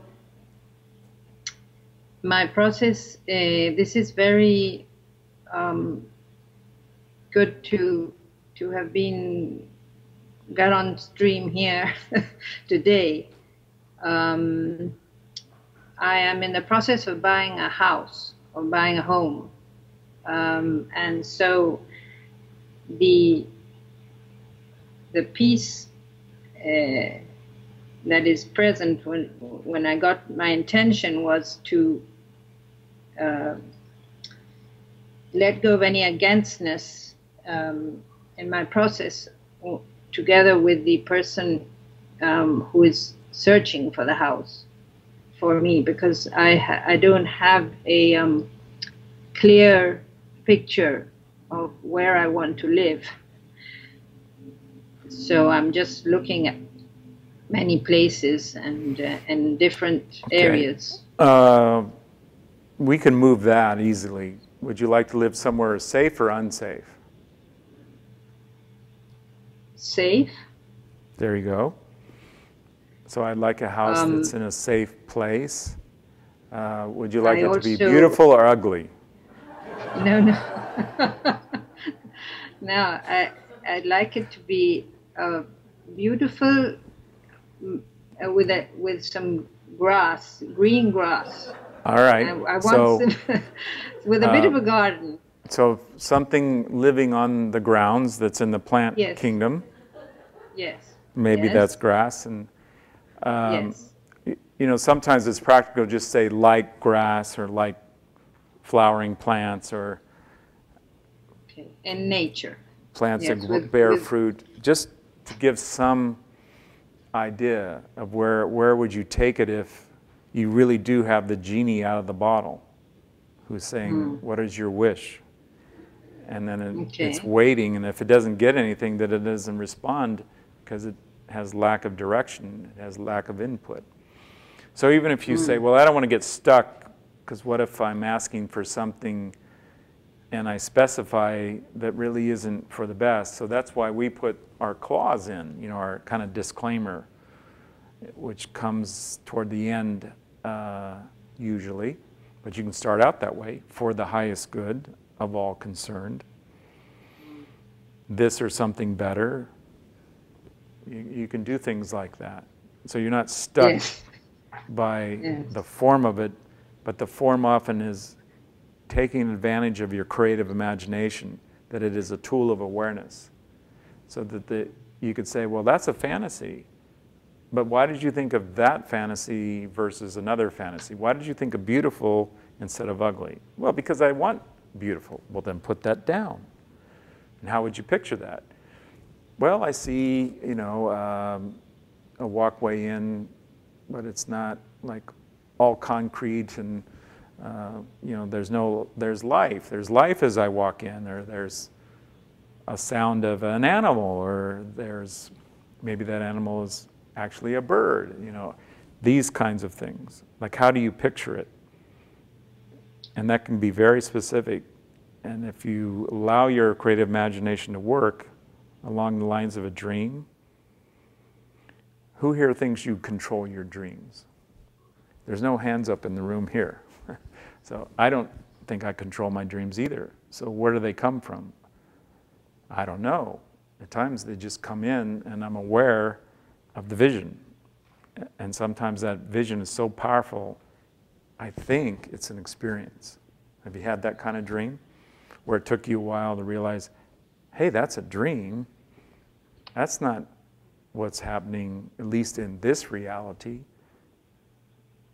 my process. This is very good to have got on stream here today. I am in the process of buying a house or buying a home, and so the peace that is present when I got my intention was to let go of any againstness in my process, together with the person who is searching for the house for me, because I don't have a clear picture of where I want to live. So I'm just looking at many places and different areas. We can move that easily. Would you like to live somewhere safe or unsafe? Safe. There you go. So I'd like a house that's in a safe place. Would you like it to be beautiful or ugly? No. No, I'd like it to be beautiful with some grass, green grass. All right. I want some with a bit of a garden. So something living on the grounds that's in the plant kingdom. Yes. Maybe that's grass. And yes. Sometimes it's practical to just say like grass or like flowering plants or in nature. Plants that bear fruit, just to give some idea of where would you take it if you really do have the genie out of the bottle who's saying, what is your wish? And then it's waiting, and if it doesn't get anything, that it doesn't respond because it has lack of direction, it has lack of input. So even if you say, well, I don't want to get stuck, because what if I'm asking for something and I specify that really isn't for the best? So that's why we put our clause in, our kind of disclaimer, which comes toward the end usually, but you can start out that way, for the highest good of all concerned. This or something better. You can do things like that. So you're not stuck by the form of it, but the form often is taking advantage of your creative imagination, that it is a tool of awareness. So that you could say, well, that's a fantasy, but why did you think of that fantasy versus another fantasy? Why did you think of beautiful instead of ugly? Well, because I want beautiful. Well, then put that down. And how would you picture that? Well, I see, you know, a walkway in, but it's not like all concrete, and you know, there's life. There's life as I walk in, or there's a sound of an animal, or there's maybe that animal is actually a bird, you know, these kinds of things. Like, how do you picture it? And that can be very specific. And if you allow your creative imagination to work along the lines of a dream, who here thinks you control your dreams? There's no hands up in the room here. So I don't think I control my dreams either. So where do they come from? I don't know. At times they just come in and I'm aware of the vision. And sometimes that vision is so powerful, I think it's an experience. Have you had that kind of dream where it took you a while to realize, hey, that's a dream. That's not what's happening, at least in this reality.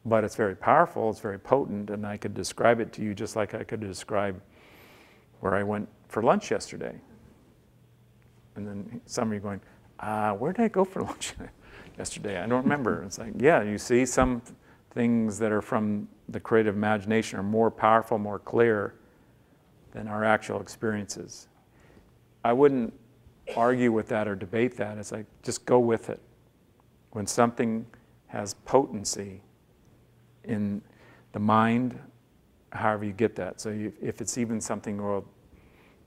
But it's very powerful, it's very potent, and I could describe it to you just like I could describe where I went for lunch yesterday. And then some of you going, where did I go for lunch yesterday? I don't remember. It's like, yeah, you see, some things that are from the creative imagination are more powerful, more clear than our actual experiences. I wouldn't argue with that or debate that. It's like, just go with it. When something has potency in the mind, however you get that. So if it's even something, well,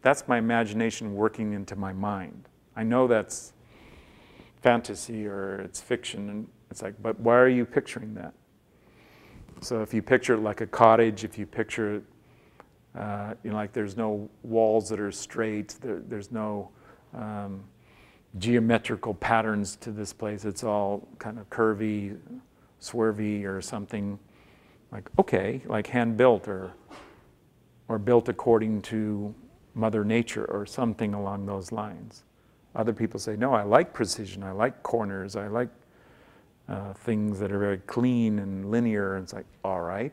that's my imagination working into my mind. I know that's fantasy or it's fiction, and it's like, but why are you picturing that? So if you picture it like a cottage, if you picture it, you know, like there's no walls that are straight, there's no geometrical patterns to this place, it's all kind of curvy, swervy or something, like, okay, like hand-built or built according to Mother Nature or something along those lines. Other people say, no, I like precision, I like corners, I like things that are very clean and linear, and it's like, all right.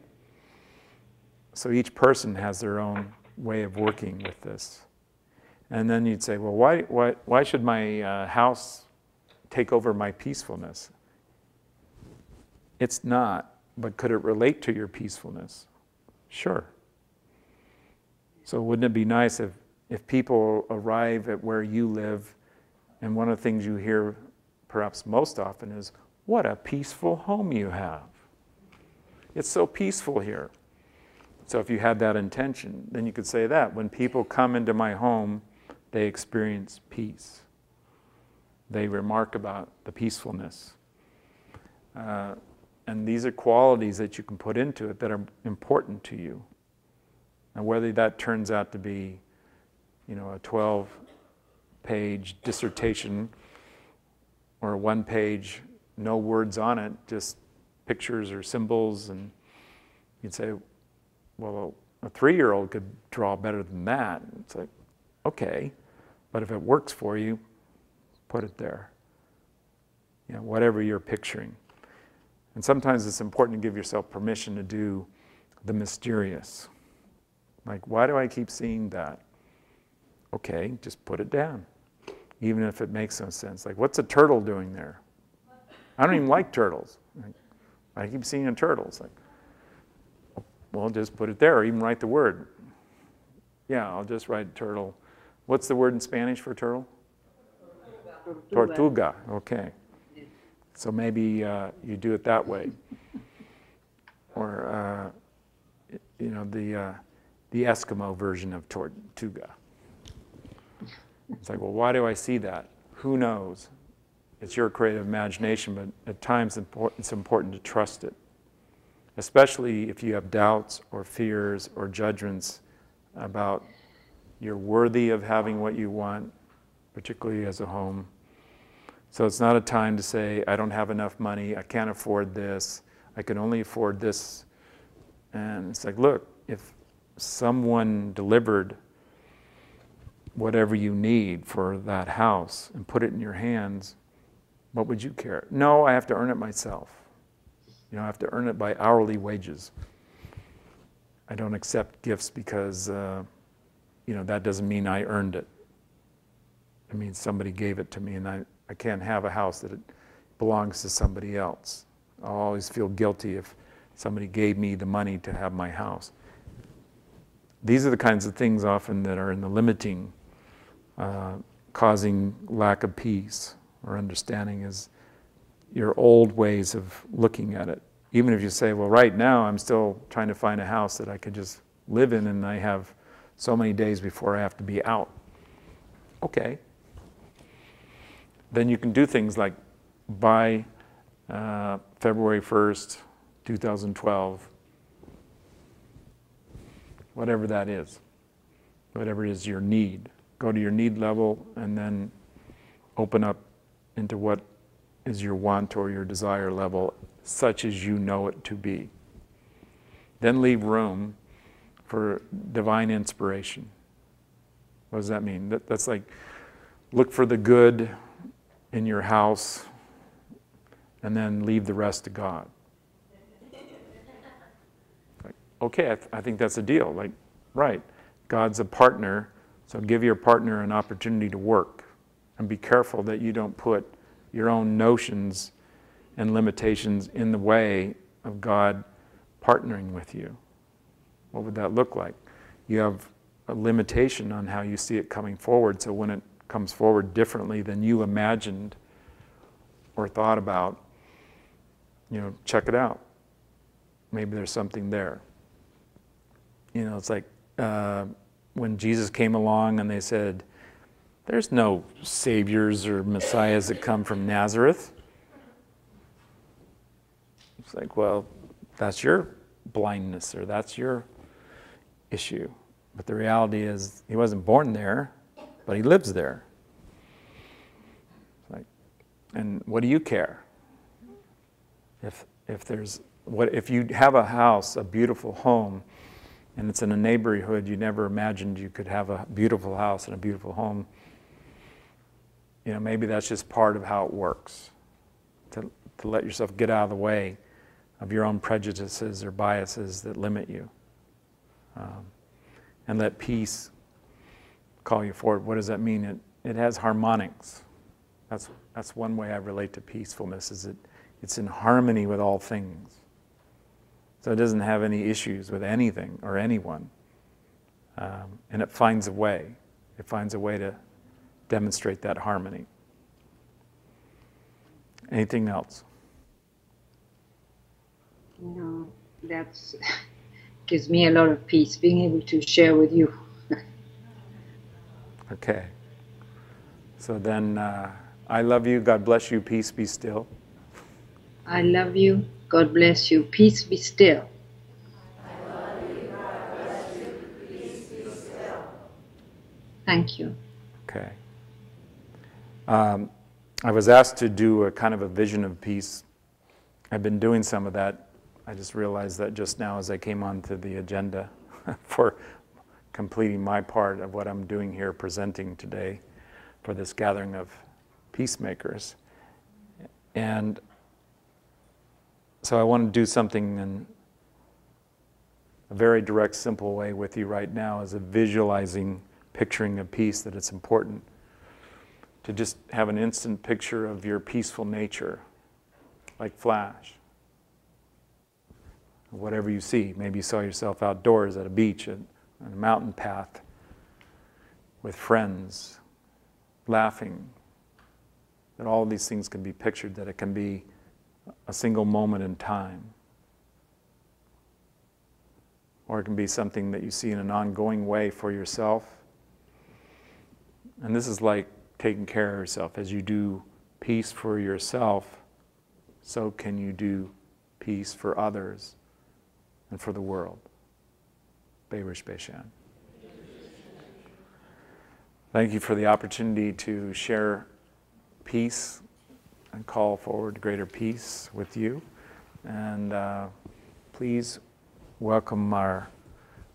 So each person has their own way of working with this. And then you'd say, well, why should my house take over my peacefulness? It's not, but could it relate to your peacefulness? Sure. So wouldn't it be nice if people arrive at where you live, and one of the things you hear perhaps most often is, what a peaceful home you have. It's so peaceful here. So if you had that intention, then you could say that. When people come into my home, they experience peace. They remark about the peacefulness. And these are qualities that you can put into it that are important to you. And whether that turns out to be, you know, a 12-page dissertation or a one-page, no words on it, just pictures or symbols, and you'd say, well, a 3-year-old could draw better than that. It's like, okay, but if it works for you, put it there. You know, whatever you're picturing. And sometimes it's important to give yourself permission to do the mysterious. Like, why do I keep seeing that? Okay, just put it down, even if it makes no sense. Like, what's a turtle doing there? I don't even like turtles. I keep seeing a turtle. It's like, well, just put it there, or even write the word. Yeah, I'll just write turtle. What's the word in Spanish for turtle? Tortuga. Okay. So maybe you do it that way. Or, you know, the Eskimo version of Tortuga. It's like, well, why do I see that? Who knows? It's your creative imagination, but at times it's important to trust it, especially if you have doubts or fears or judgments about you're worthy of having what you want, particularly as a home. So it's not a time to say, I don't have enough money, I can't afford this, I can only afford this. And it's like, look, if someone delivered whatever you need for that house and put it in your hands, what would you care? No, I have to earn it myself. You know, I have to earn it by hourly wages. I don't accept gifts because, you know, that doesn't mean I earned it. It means somebody gave it to me, and I can't have a house that it belongs to somebody else. I'll always feel guilty if somebody gave me the money to have my house. These are the kinds of things often that are in the limiting, causing lack of peace or understanding, is your old ways of looking at it. Even if you say, well, right now I'm still trying to find a house that I could just live in, and I have so many days before I have to be out. Okay. Then you can do things like by February 1st, 2012, whatever that is, whatever is your need. Go to your need level and then open up into what is your want or your desire level, such as you know it to be. Then leave room for divine inspiration. What does that mean? That's like, look for the good in your house and then leave the rest to God. Like, okay, I think that's a deal. Like, right, God's a partner, so give your partner an opportunity to work. And be careful that you don't put your own notions and limitations in the way of God partnering with you. What would that look like? You have a limitation on how you see it coming forward, so when it comes forward differently than you imagined or thought about, you know, check it out. Maybe there's something there. You know, it's like when Jesus came along and they said, there's no saviors or messiahs that come from Nazareth. It's like, well, that's your blindness or that's your issue. But the reality is he wasn't born there, but he lives there. Like, and what do you care? If you have a house, a beautiful home, and it's in a neighborhood you never imagined you could have a beautiful house and a beautiful home, you know, maybe that's just part of how it works. To let yourself get out of the way of your own prejudices or biases that limit you. And let peace call you forward. What does that mean? It has harmonics. That's one way I relate to peacefulness, is it's in harmony with all things. So it doesn't have any issues with anything or anyone. And it finds a way. It finds a way to demonstrate that harmony. Anything else? No, that's gives me a lot of peace, being able to share with you. Okay. So then, I love you, God bless you, peace be still. I love you, God bless you, peace be still. I love you, God bless you, peace be still. Thank you. Okay. I was asked to do a kind of a vision of peace. I've been doing some of that. I just realized that just now as I came onto the agenda for completing my part of what I'm doing here, presenting today for this gathering of peacemakers. And so I want to do something in a very direct, simple way with you right now, as a visualizing, picturing of peace, that it's important to just have an instant picture of your peaceful nature, like flash. Whatever you see. Maybe you saw yourself outdoors at a beach, on a mountain path, with friends, laughing. That all of these things can be pictured, that it can be a single moment in time. Or it can be something that you see in an ongoing way for yourself. And this is like taking care of yourself. As you do peace for yourself, so can you do peace for others and for the world. Beirish Beishan. Thank you for the opportunity to share peace and call forward greater peace with you. And please welcome our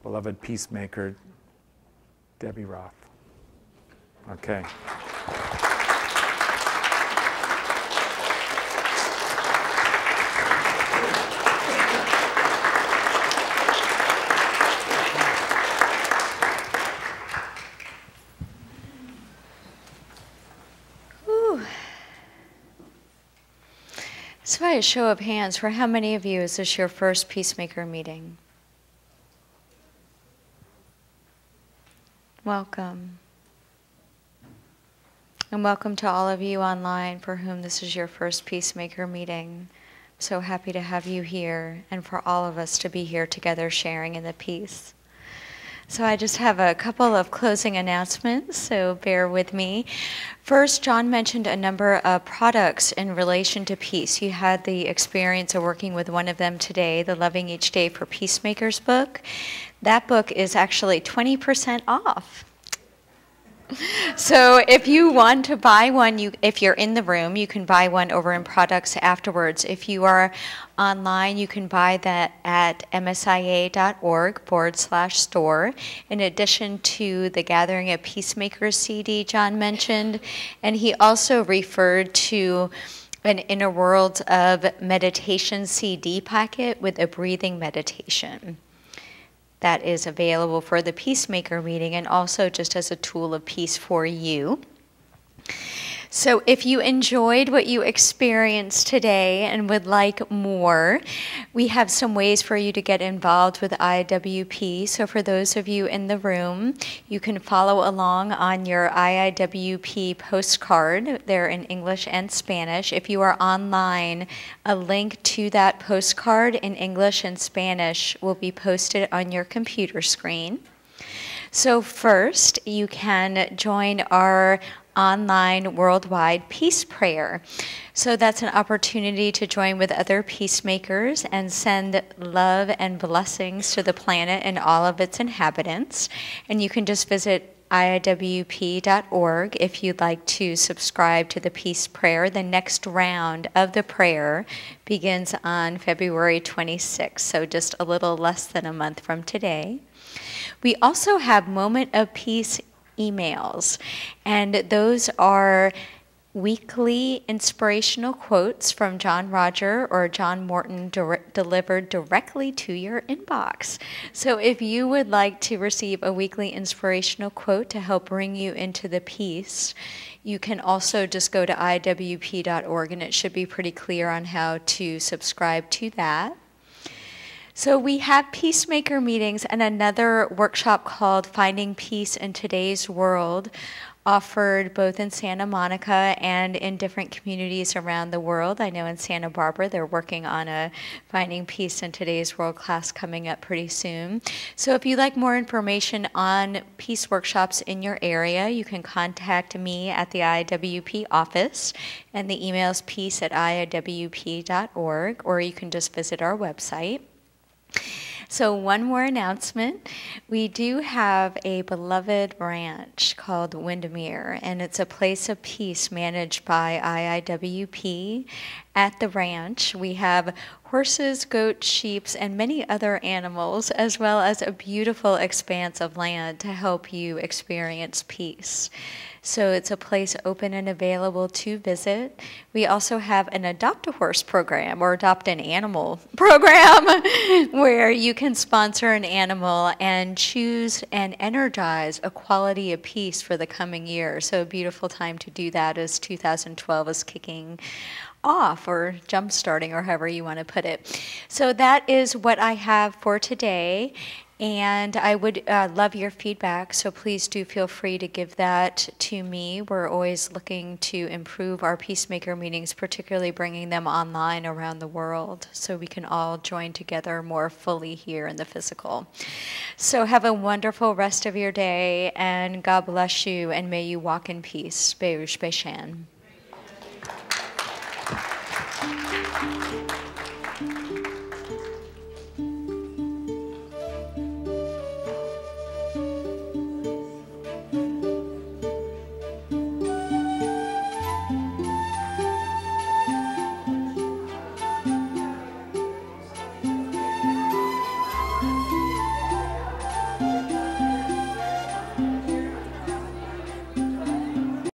beloved peacemaker, Debbie Roth. Okay. So by a show of hands, for how many of you is this your first peacemaker meeting? Welcome. And welcome to all of you online for whom this is your first peacemaker meeting. I'm so happy to have you here and for all of us to be here together sharing in the peace. So I just have a couple of closing announcements, so bear with me. First, John mentioned a number of products in relation to peace. You had the experience of working with one of them today, the Loving Each Day for Peacemakers book. That book is actually 20% off. So if you want to buy one, if you're in the room, you can buy one over in products afterwards. If you are online, you can buy that at msia.org/store, in addition to the Gathering of Peacemakers CD John mentioned. And he also referred to an Inner Worlds of Meditation CD packet with a breathing meditation that is available for the Peacemaker meeting and also just as a tool of peace for you. So if you enjoyed what you experienced today and would like more, we have some ways for you to get involved with IIWP. So for those of you in the room, you can follow along on your IIWP postcard. They're in English and Spanish. If you are online, a link to that postcard in English and Spanish will be posted on your computer screen. So first, you can join our online worldwide peace prayer. So that's an opportunity to join with other peacemakers and send love and blessings to the planet and all of its inhabitants. And you can just visit IIWP.org if you'd like to subscribe to the peace prayer. The next round of the prayer begins on February 26th, so just a little less than a month from today. We also have Moment of Peace emails, and those are weekly inspirational quotes from John Roger or John Morton delivered directly to your inbox. So if you would like to receive a weekly inspirational quote to help bring you into the peace, you can also just go to IWP.org, and it should be pretty clear on how to subscribe to that. So we have peacemaker meetings and another workshop called Finding Peace in Today's World, offered both in Santa Monica and in different communities around the world. I know in Santa Barbara they're working on a Finding Peace in Today's World class coming up pretty soon. So if you'd like more information on peace workshops in your area, you can contact me at the IIWP office, and the email is peace@iiwp.org, or you can just visit our website. So one more announcement. We do have a beloved ranch called Windermere, and it's a place of peace managed by IIWP. At the ranch, we have horses, goats, sheep, and many other animals, as well as a beautiful expanse of land to help you experience peace. So it's a place open and available to visit. We also have an Adopt a Horse program or Adopt an Animal program where you can sponsor an animal and choose and energize a quality of peace for the coming year. So a beautiful time to do that as 2012 is kicking off, or jump starting, or however you want to put it. So that is what I have for today. And I would love your feedback, so please do feel free to give that to me. We're always looking to improve our peacemaker meetings, particularly bringing them online around the world so we can all join together more fully here in the physical. So have a wonderful rest of your day, and God bless you, and may you walk in peace. Beirush Beishan.